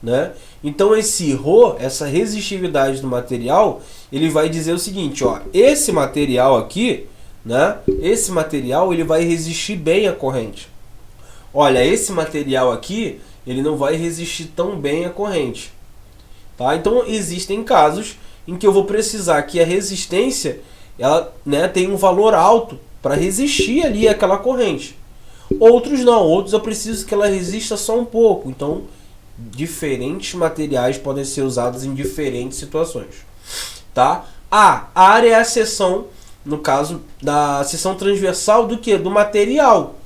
Speaker 1: né? Então esse ρ, essa resistividade do material, ele vai dizer o seguinte, ó, esse material aqui, né? Esse material ele vai resistir bem à corrente. Olha, esse material aqui, ele não vai resistir tão bem à corrente, tá? Então existem casos em que eu vou precisar que a resistência ela, né, tenha um valor alto para resistir ali àquela corrente. Outros não, outros eu preciso que ela resista só um pouco. Então, diferentes materiais podem ser usados em diferentes situações, tá? A área é a seção, no caso da seção transversal do que? Do material,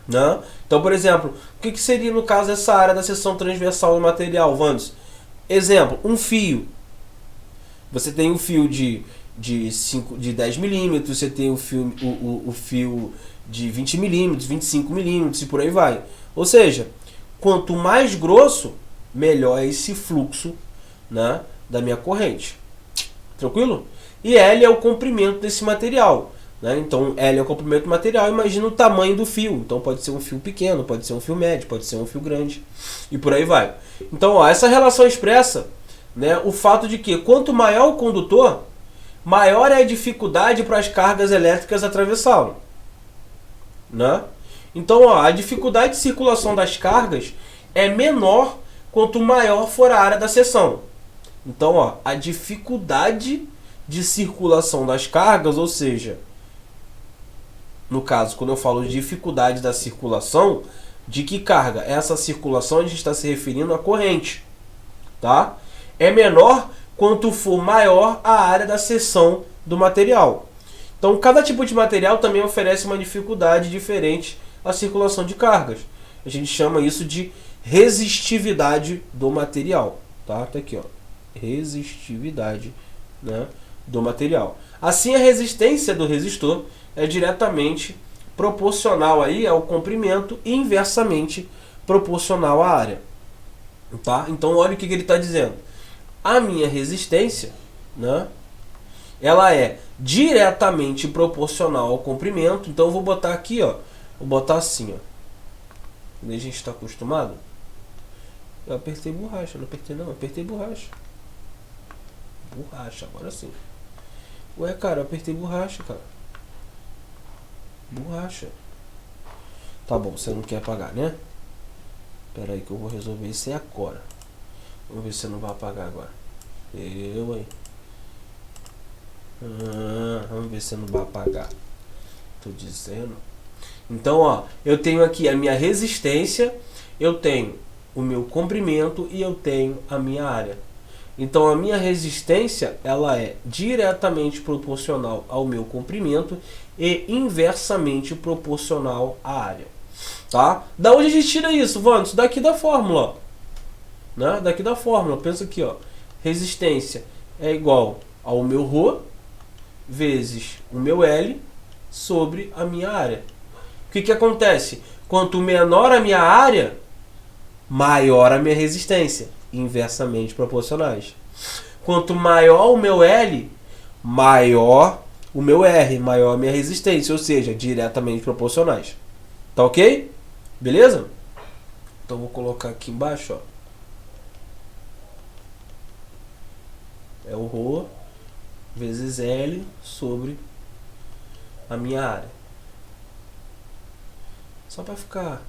Speaker 1: né? Então, por exemplo, o que seria no caso dessa área da seção transversal do material, Vamos? Exemplo, um fio. Você tem um fio de 10 milímetros, você tem o fio de 20 milímetros, 25 milímetros e por aí vai. Ou seja, quanto mais grosso, melhor é esse fluxo, né, da minha corrente. Tranquilo? E L é o comprimento desse material. Né? Então, L é o comprimento do material. Imagina o tamanho do fio. Então, pode ser um fio pequeno, pode ser um fio médio, pode ser um fio grande. E por aí vai. Então, ó, essa relação expressa, né, o fato de que quanto maior o condutor, maior é a dificuldade para as cargas elétricas atravessá-lo. Né? Então, ó, a dificuldade de circulação das cargas é menor quanto maior for a área da seção. Então, ó, a dificuldade de circulação das cargas, ou seja, no caso, quando eu falo de dificuldade da circulação, de que carga? Essa circulação a gente está se referindo à corrente. Tá? É menor quanto for maior a área da seção do material. Então, cada tipo de material também oferece uma dificuldade diferente à circulação de cargas. A gente chama isso de resistividade do material. Tá? Tá aqui, ó. Resistividade, né, do material. Assim, a resistência do resistor é diretamente proporcional aí ao comprimento e inversamente proporcional à área. Tá? Então, olha o que ele está dizendo. A minha resistência, né, ela é diretamente proporcional ao comprimento. Então, eu vou botar aqui, ó, vou botar assim, ó. A gente está acostumado. Eu apertei borracha, não apertei não, apertei borracha. Borracha, agora sim. Ué, cara, eu apertei borracha, cara. Borracha. Tá bom, você não quer apagar, né? Pera aí que eu vou resolver isso aí agora. Vamos ver se você não vai apagar agora. Eu aí. Vamos ver se você não vai apagar. Tô dizendo. Então, ó, eu tenho aqui a minha resistência, eu tenho o meu comprimento e eu tenho a minha área. Então, a minha resistência, ela é diretamente proporcional ao meu comprimento e inversamente proporcional à área. Tá? Da onde a gente tira isso, Vando? Isso daqui da fórmula. Ó. Né? Daqui da fórmula. Pensa aqui, ó. Resistência é igual ao meu ρ vezes o meu L sobre a minha área. O que acontece? Quanto menor a minha área, maior a minha resistência. Inversamente proporcionais. Quanto maior o meu L, maior o meu R, maior a minha resistência, ou seja, diretamente proporcionais. Tá ok? Beleza? Então vou colocar aqui embaixo, ó. É o ρ vezes L sobre a minha área. Só para ficar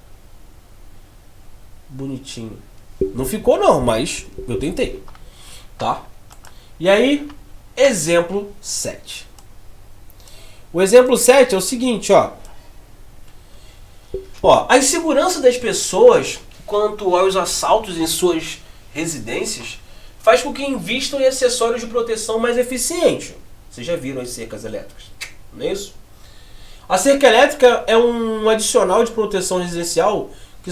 Speaker 1: bonitinho. Não ficou não, mas eu tentei. Tá? E aí, exemplo 7. O exemplo 7 é o seguinte, ó. Ó, a insegurança das pessoas quanto aos assaltos em suas residências faz com que invistam em acessórios de proteção mais eficientes. Vocês já viram as cercas elétricas, não é isso? A cerca elétrica é um adicional de proteção residencial que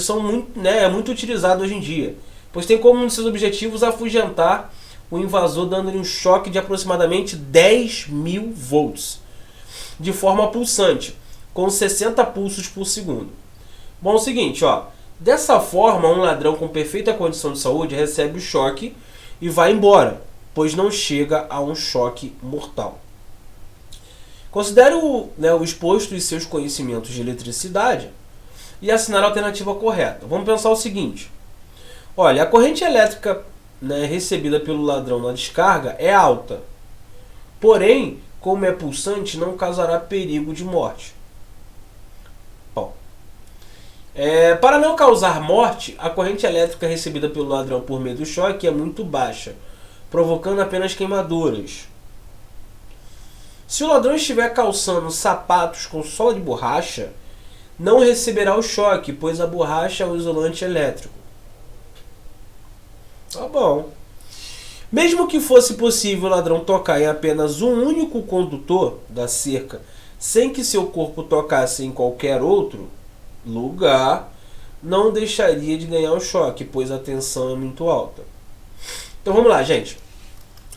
Speaker 1: é muito utilizado hoje em dia, pois tem como um de seus objetivos afugentar o invasor dando-lhe um choque de aproximadamente 10.000 volts, de forma pulsante, com 60 pulsos por segundo. Bom, é o seguinte, ó, dessa forma um ladrão com perfeita condição de saúde recebe o choque e vai embora, pois não chega a um choque mortal. Considere o exposto e seus conhecimentos de eletricidade e assinar a alternativa correta. Vamos pensar o seguinte. Olha, a corrente elétrica, né, recebida pelo ladrão na descarga é alta. Porém, como é pulsante, não causará perigo de morte. Bom, para não causar morte, a corrente elétrica recebida pelo ladrão por meio do choque é muito baixa, provocando apenas queimaduras. Se o ladrão estiver calçando sapatos com sola de borracha, não receberá o choque, pois a borracha é um isolante elétrico. Tá bom. Mesmo que fosse possível o ladrão tocar em apenas um único condutor da cerca, sem que seu corpo tocasse em qualquer outro lugar, não deixaria de ganhar um choque, pois a tensão é muito alta. Então vamos lá, gente.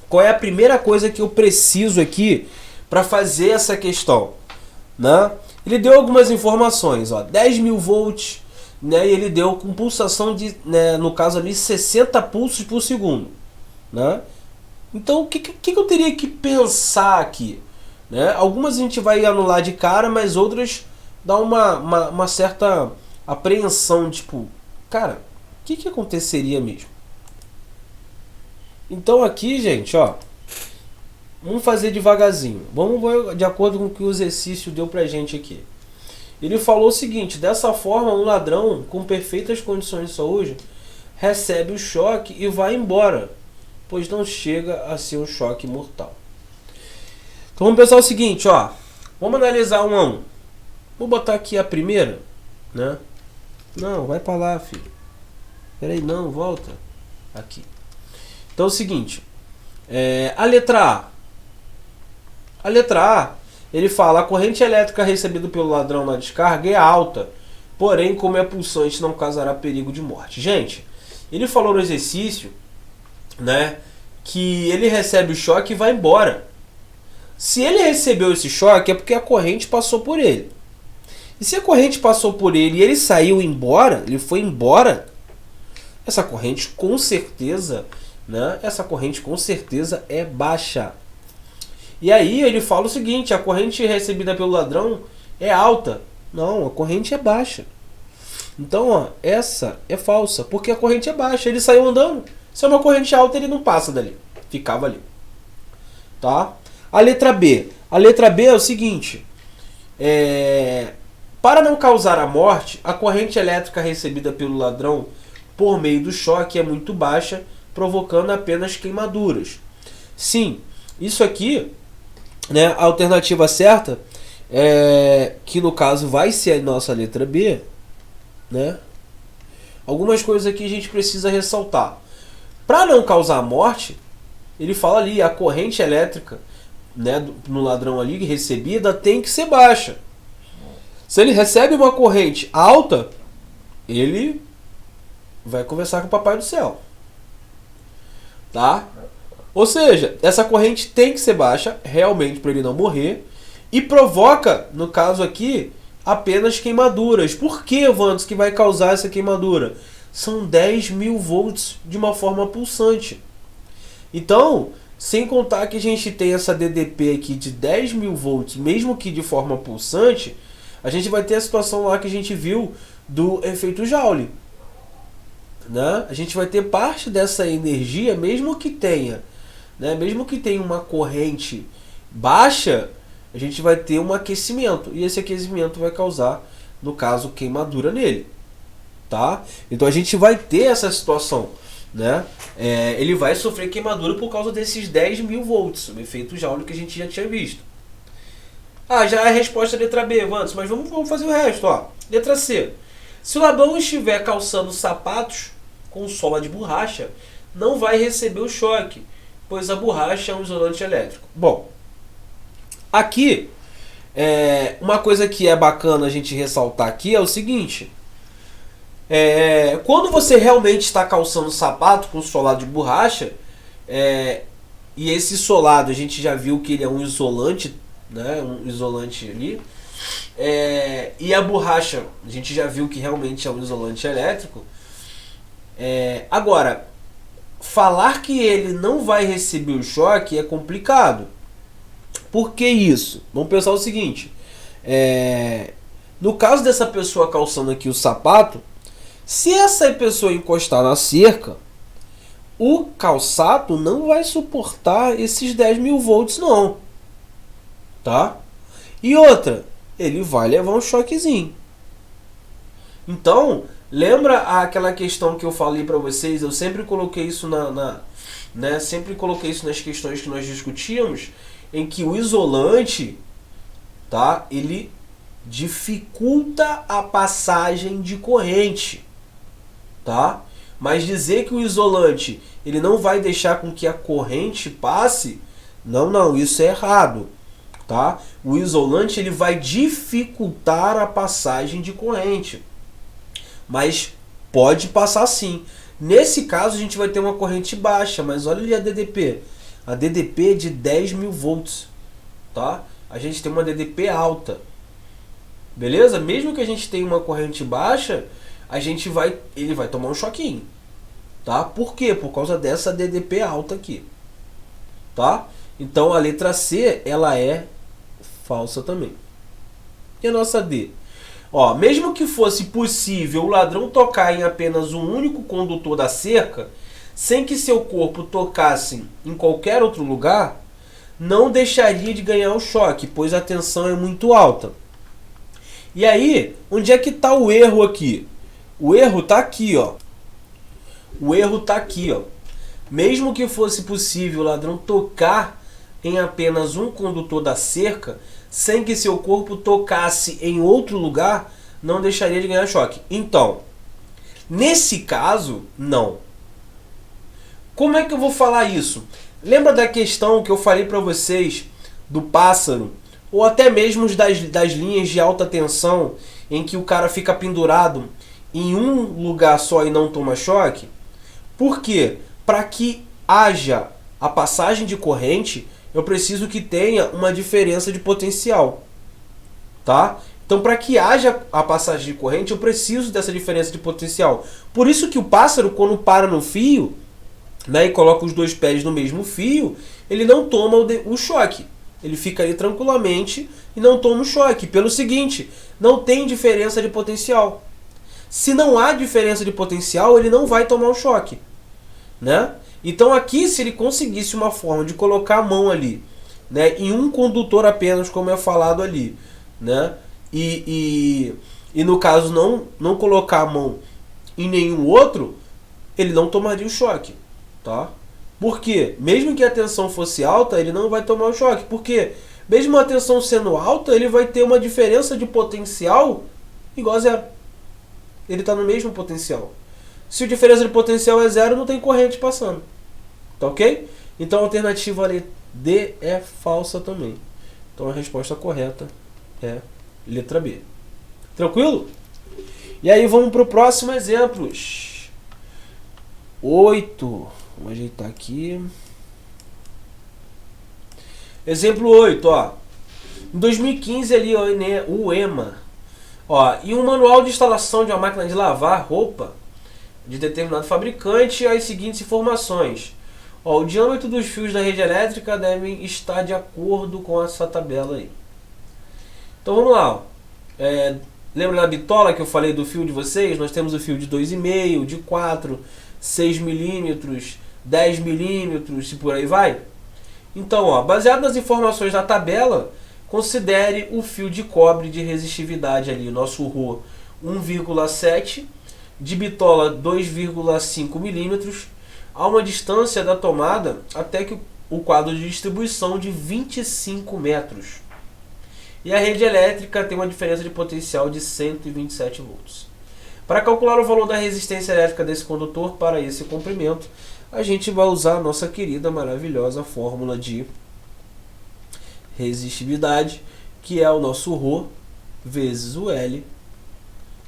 Speaker 1: Qual é a primeira coisa que eu preciso aqui para fazer essa questão? né? Ele deu algumas informações, ó, 10.000 volts, né? E ele deu com pulsação de, né, no caso ali, 60 pulsos por segundo, né? Então, o que eu teria que pensar aqui? Né? Algumas a gente vai anular de cara, mas outras dá uma certa apreensão, tipo, cara, o que aconteceria mesmo? Então aqui, gente, ó, vamos fazer devagarzinho. Vamos ver de acordo com o que o exercício deu pra gente aqui. Ele falou o seguinte: dessa forma, um ladrão com perfeitas condições de saúde recebe o choque e vai embora, pois não chega a ser um choque mortal. Então vamos pensar o seguinte, ó. Vamos analisar um a um. Vou botar aqui a primeira, né? Não, vai pra lá, filho. Peraí, não, volta. Aqui. Então é o seguinte. A letra A. A letra A, ele fala: a corrente elétrica recebida pelo ladrão na descarga é alta, porém, como é pulsante, não causará perigo de morte. Gente, ele falou no exercício, né, que ele recebe o choque e vai embora. Se ele recebeu esse choque é porque a corrente passou por ele. E se a corrente passou por ele e ele saiu embora, ele foi embora, essa corrente com certeza, né, essa corrente com certeza é baixa. E aí ele fala o seguinte: a corrente recebida pelo ladrão é alta. Não, a corrente é baixa. Então, ó, essa é falsa, porque a corrente é baixa. Ele saiu andando. Se é uma corrente alta, ele não passa dali. Ficava ali. Tá? A letra B. A letra B é o seguinte: para não causar a morte, a corrente elétrica recebida pelo ladrão por meio do choque é muito baixa, provocando apenas queimaduras. Sim, isso aqui, né, a alternativa certa, que no caso vai ser a nossa letra B, né? Algumas coisas aqui a gente precisa ressaltar. Para não causar morte, ele fala ali, a corrente elétrica, né, no ladrão ali recebida tem que ser baixa. Se ele recebe uma corrente alta, ele vai conversar com o Papai do Céu. Tá? Ou seja, essa corrente tem que ser baixa, realmente, para ele não morrer, e provoca, no caso aqui, apenas queimaduras. Por que, Vantos, que vai causar essa queimadura? São 10.000 volts de uma forma pulsante. Então, sem contar que a gente tem essa DDP aqui de 10.000 volts, mesmo que de forma pulsante, a gente vai ter a situação lá que a gente viu do efeito Joule. Né? A gente vai ter parte dessa energia, mesmo que tenha, né, mesmo que tenha uma corrente baixa, a gente vai ter um aquecimento. E esse aquecimento vai causar, no caso, queimadura nele. Tá? Então a gente vai ter essa situação. Né? Ele vai sofrer queimadura por causa desses 10.000 volts, o efeito Joule que a gente já tinha visto. Já é a resposta da letra B, Vantos, mas vamos fazer o resto. Ó. Letra C. Se o ladrão estiver calçando sapatos com sola de borracha, não vai receber o choque, pois a borracha é um isolante elétrico. Bom, aqui, uma coisa que é bacana a gente ressaltar aqui é o seguinte: quando você realmente está calçando sapato com solado de borracha, e esse solado a gente já viu que ele é um isolante, né, um isolante ali, e a borracha a gente já viu que realmente é um isolante elétrico. Agora, falar que ele não vai receber o choque é complicado. Por que isso? Vamos pensar o seguinte: no caso dessa pessoa calçando aqui o sapato, se essa pessoa encostar na cerca, o calçado não vai suportar esses 10.000 volts não. Tá? E outra, ele vai levar um choquezinho. Então, lembra aquela questão que eu falei para vocês? Eu sempre coloquei isso sempre coloquei isso nas questões que nós discutíamos, em que o isolante, tá, ele dificulta a passagem de corrente, tá? Mas dizer que o isolante ele não vai deixar com que a corrente passe, não, isso é errado. Tá? O isolante ele vai dificultar a passagem de corrente, mas pode passar sim. Nesse caso a gente vai ter uma corrente baixa, mas olha ali a DDP. A DDP é de 10.000 volts. Tá? A gente tem uma DDP alta. Beleza? Mesmo que a gente tenha uma corrente baixa, ele vai tomar um choquinho. Tá? Por quê? Por causa dessa DDP alta aqui. Tá? Então a letra C, ela é falsa também. E a nossa D? Ó, mesmo que fosse possível o ladrão tocar em apenas um único condutor da cerca, sem que seu corpo tocasse em qualquer outro lugar, não deixaria de ganhar o choque, pois a tensão é muito alta. E aí, onde é que está o erro aqui? O erro está aqui, ó. O erro está aqui, ó. Mesmo que fosse possível o ladrão tocar em apenas um condutor da cerca, sem que seu corpo tocasse em outro lugar, não deixaria de ganhar choque. Então, nesse caso, não. Como é que eu vou falar isso? Lembra da questão que eu falei para vocês do pássaro? Ou até mesmo das linhas de alta tensão, em que o cara fica pendurado em um lugar só e não toma choque? Por quê? Para que haja a passagem de corrente, eu preciso que tenha uma diferença de potencial. Tá? Então, para que haja a passagem de corrente, eu preciso dessa diferença de potencial. Por isso que o pássaro, quando para no fio, né, e coloca os dois pés no mesmo fio, ele não toma o choque. Ele fica ali tranquilamente e não toma o choque. Pelo seguinte, não tem diferença de potencial. Se não há diferença de potencial, ele não vai tomar o choque. Né? Então aqui, se ele conseguisse uma forma de colocar a mão ali, né, em um condutor apenas, como é falado ali, né, e no caso não colocar a mão em nenhum outro, ele não tomaria o choque. Tá? Por quê? Mesmo que a tensão fosse alta, ele não vai tomar o choque. Por quê? Mesmo a tensão sendo alta, ele vai ter uma diferença de potencial igual a zero. Ele está no mesmo potencial. Se a diferença de potencial é zero, não tem corrente passando. Tá ok? Então a alternativa D é falsa também. Então a resposta correta é letra B. Tranquilo? E aí vamos para o próximo exemplo. 8. Vamos ajeitar aqui. Exemplo 8, ó. Em 2015 ali, ó, o EMA. Ó, e um manual de instalação de uma máquina de lavar roupa de determinado fabricante, as seguintes informações. Ó, o diâmetro dos fios da rede elétrica devem estar de acordo com essa tabela aí. Então vamos lá. Ó. Lembra da bitola que eu falei do fio de vocês? Nós temos o fio de 2,5, de 4, 6 milímetros, 10 milímetros e por aí vai. Então, ó, baseado nas informações da tabela, considere o fio de cobre de resistividade ali, o nosso Rho 1,7, de bitola 2,5 milímetros, a uma distância da tomada até que o quadro de distribuição de 25 metros. E a rede elétrica tem uma diferença de potencial de 127 volts. Para calcular o valor da resistência elétrica desse condutor para esse comprimento, a gente vai usar a nossa querida, maravilhosa fórmula de resistividade, que é o nosso Rho vezes o L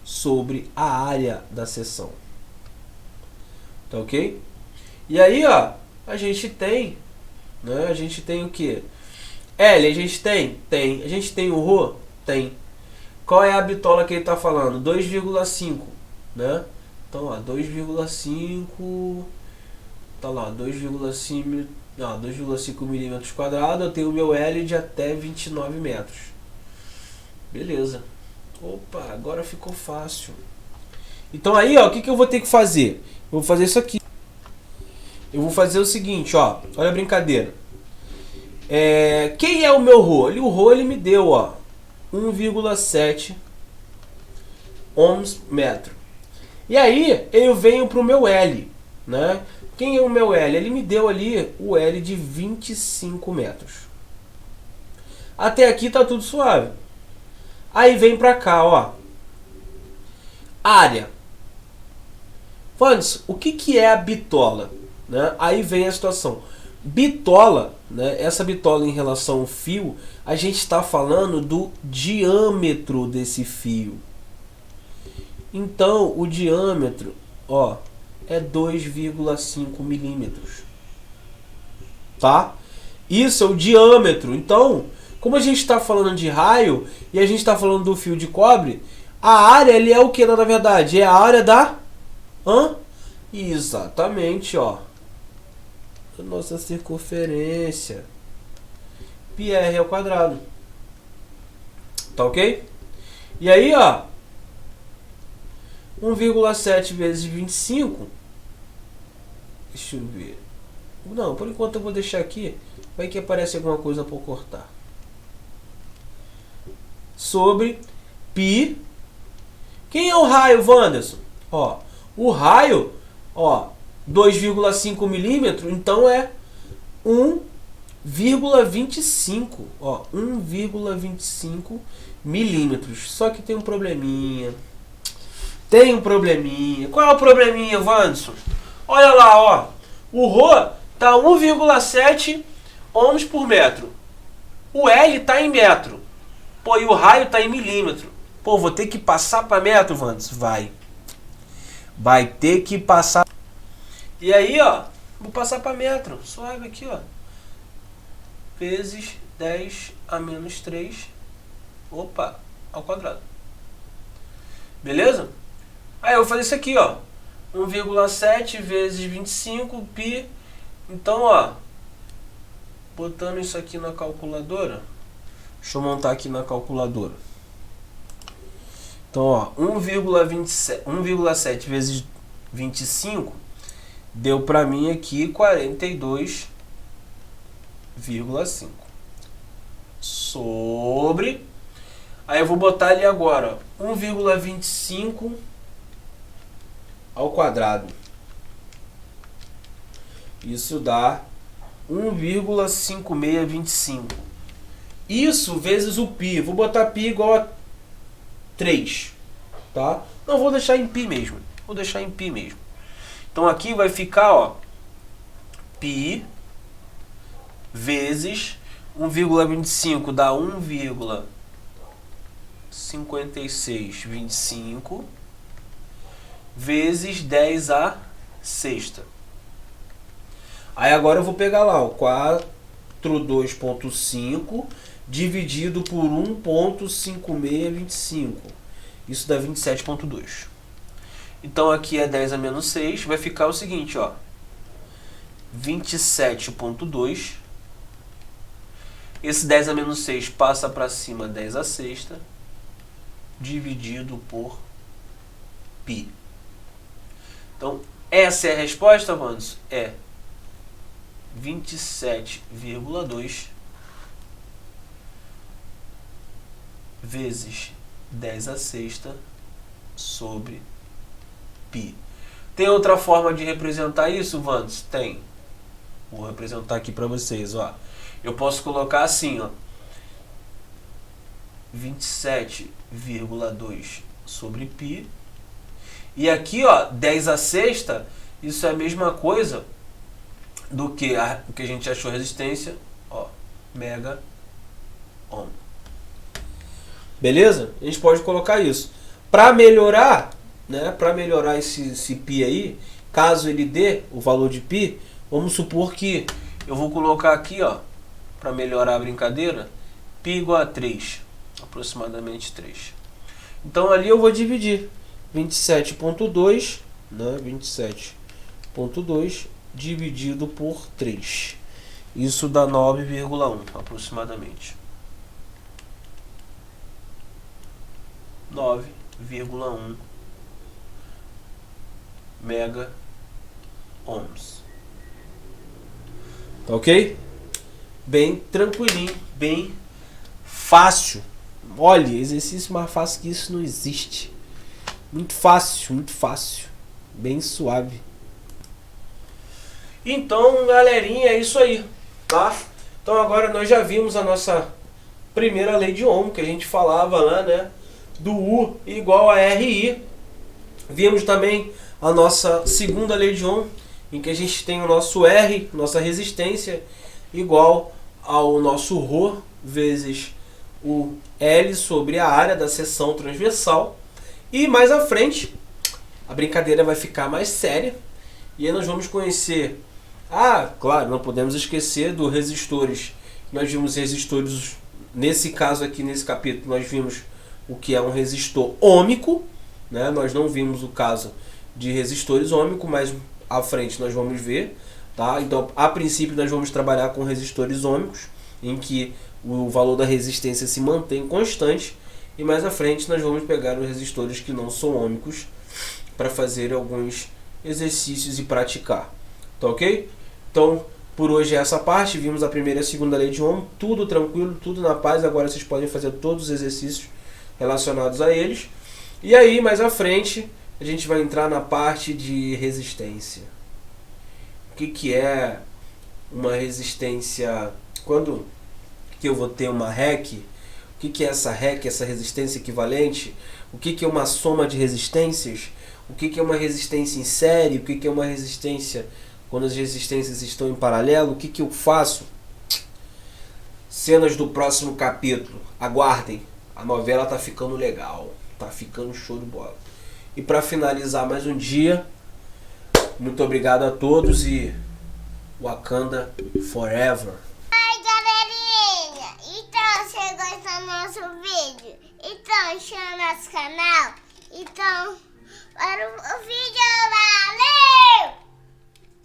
Speaker 1: sobre a área da seção. Tá ok? E aí, ó, a gente tem, né? A gente tem o que? L, a gente tem? Tem. A gente tem o Rho? Tem. Qual é a bitola que ele está falando? 2,5, né? Então, ó, 2,5, tá lá, 2,5 milímetros quadrados. Eu tenho o meu L de até 29 metros. Beleza. Opa, agora ficou fácil. Então aí, ó, o que eu vou ter que fazer? Eu vou fazer isso aqui. Eu vou fazer o seguinte, ó. Olha a brincadeira. Quem é o meu Rho? O Rho ele me deu, ó, 1,7 ohms metro. E aí eu venho para o meu L, né? Quem é o meu L? Ele me deu ali o L de 25 metros. Até aqui tá tudo suave. Aí vem para cá, ó. Área. Vandes, o que é a bitola? Né? Aí vem a situação. Bitola, né? Essa bitola em relação ao fio, a gente está falando do diâmetro desse fio. Então, o diâmetro, ó, é 2,5 milímetros. Tá? Isso é o diâmetro. Então, Como a gente está falando de raio e a gente está falando do fio de cobre, a área ele é o que na verdade? É a área da... Exatamente, ó. A nossa circunferência. πr ao quadrado. Tá ok? E aí, ó. 1,7 vezes 25. Deixa eu ver. Não, por enquanto eu vou deixar aqui. Vai que aparece alguma coisa para cortar. Sobre π. Quem é o raio, Wanderson? Ó, o raio, ó, 2,5 milímetros, então é 1,25, ó, 1,25 milímetros. Só que tem um probleminha. Tem um probleminha. Qual é o probleminha, Wanderson? Olha lá, ó. O ρ tá 1,7 ohms por metro. O L tá em metro. Pô, e o raio tá em milímetro. Pô, vou ter que passar para metro, Wanderson? Vai ter que passar. E aí, ó, vou passar para metro. Suave aqui, ó. Vezes 10 a menos 3. Opa, ao quadrado. Beleza? Aí eu vou fazer isso aqui, ó. 1,7 vezes 25 π. Então, ó, botando isso aqui na calculadora. Deixa eu montar aqui na calculadora. Então, ó, 1,7 vezes 25 deu para mim aqui 42,5 sobre. Aí eu vou botar ali agora, ó, 1,25 ao quadrado. Isso dá 1,5625. Isso vezes o π. Vou botar π igual a 3. Tá? Não, vou deixar em π mesmo. Vou deixar em π mesmo. Então aqui vai ficar, ó, π vezes 1,25 dá 1,5625 vezes 10 a sexta. Aí agora eu vou pegar lá o 42,5 dividido por 1,5625. Isso dá 27,2. Então aqui é 10 a menos 6. Vai ficar o seguinte, ó. 27,2. Esse 10 a menos 6 passa para cima 10 a sexta. Dividido por π. Então, essa é a resposta, Wanderson? É 27,2 vezes 10 a sexta sobre π. Tem outra forma de representar isso, Wanderson? Tem. Vou representar aqui para vocês, ó. Eu posso colocar assim, ó. 27,2 sobre π. E aqui, ó, 10 a sexta, isso é a mesma coisa do que a gente achou resistência, ó, mega ohm. Beleza? A gente pode colocar isso. Para melhorar, né, para melhorar esse π aí, caso ele dê o valor de π, vamos supor que eu vou colocar aqui, ó, para melhorar a brincadeira, π igual a 3, aproximadamente 3. Então ali eu vou dividir 27,2, né, 27,2 dividido por 3. Isso dá 9,1 aproximadamente. 9,1 mega ohms. Tá ok? Bem tranquilinho, bem fácil. Olha, exercício mais fácil que isso não existe. Muito fácil, bem suave. Então, galerinha, é isso aí, tá? Então agora nós já vimos a nossa primeira lei de Ohm, que a gente falava lá, né? Do U igual a RI. Vimos também a nossa segunda lei de Ohm, em que a gente tem o nosso R, nossa resistência, igual ao nosso ρ vezes o L sobre a área da seção transversal. E mais à frente, a brincadeira vai ficar mais séria. E aí nós vamos conhecer... Ah, claro, não podemos esquecer dos resistores. Nós vimos resistores Nesse caso aqui, nesse capítulo, nós vimos o que é um resistor ôhmico, né? Nós não vimos o caso de resistores ôhmicos, mas à frente nós vamos ver, tá? Então, a princípio, nós vamos trabalhar com resistores ôhmicos, em que o valor da resistência se mantém constante, e mais à frente nós vamos pegar os resistores que não são ôhmicos para fazer alguns exercícios e praticar, tá ok? Então, por hoje é essa parte, vimos a primeira e a segunda lei de Ohm, tudo tranquilo, tudo na paz. Agora vocês podem fazer todos os exercícios relacionados a eles. E aí, mais à frente, a gente vai entrar na parte de resistência. O que é uma resistência? Quando que eu vou ter uma REC? O que é essa REC, essa resistência equivalente? O que é uma soma de resistências? O que é uma resistência em série? O que é uma resistência quando as resistências estão em paralelo? O que eu faço? Cenas do próximo capítulo. Aguardem. A novela tá ficando legal. Tá ficando show de bola. E para finalizar mais um dia, muito obrigado a todos e Wakanda Forever.
Speaker 2: Oi, galerinha! Então, você gostou do nosso vídeo? Então, chama nosso canal. Então, para o vídeo, valeu!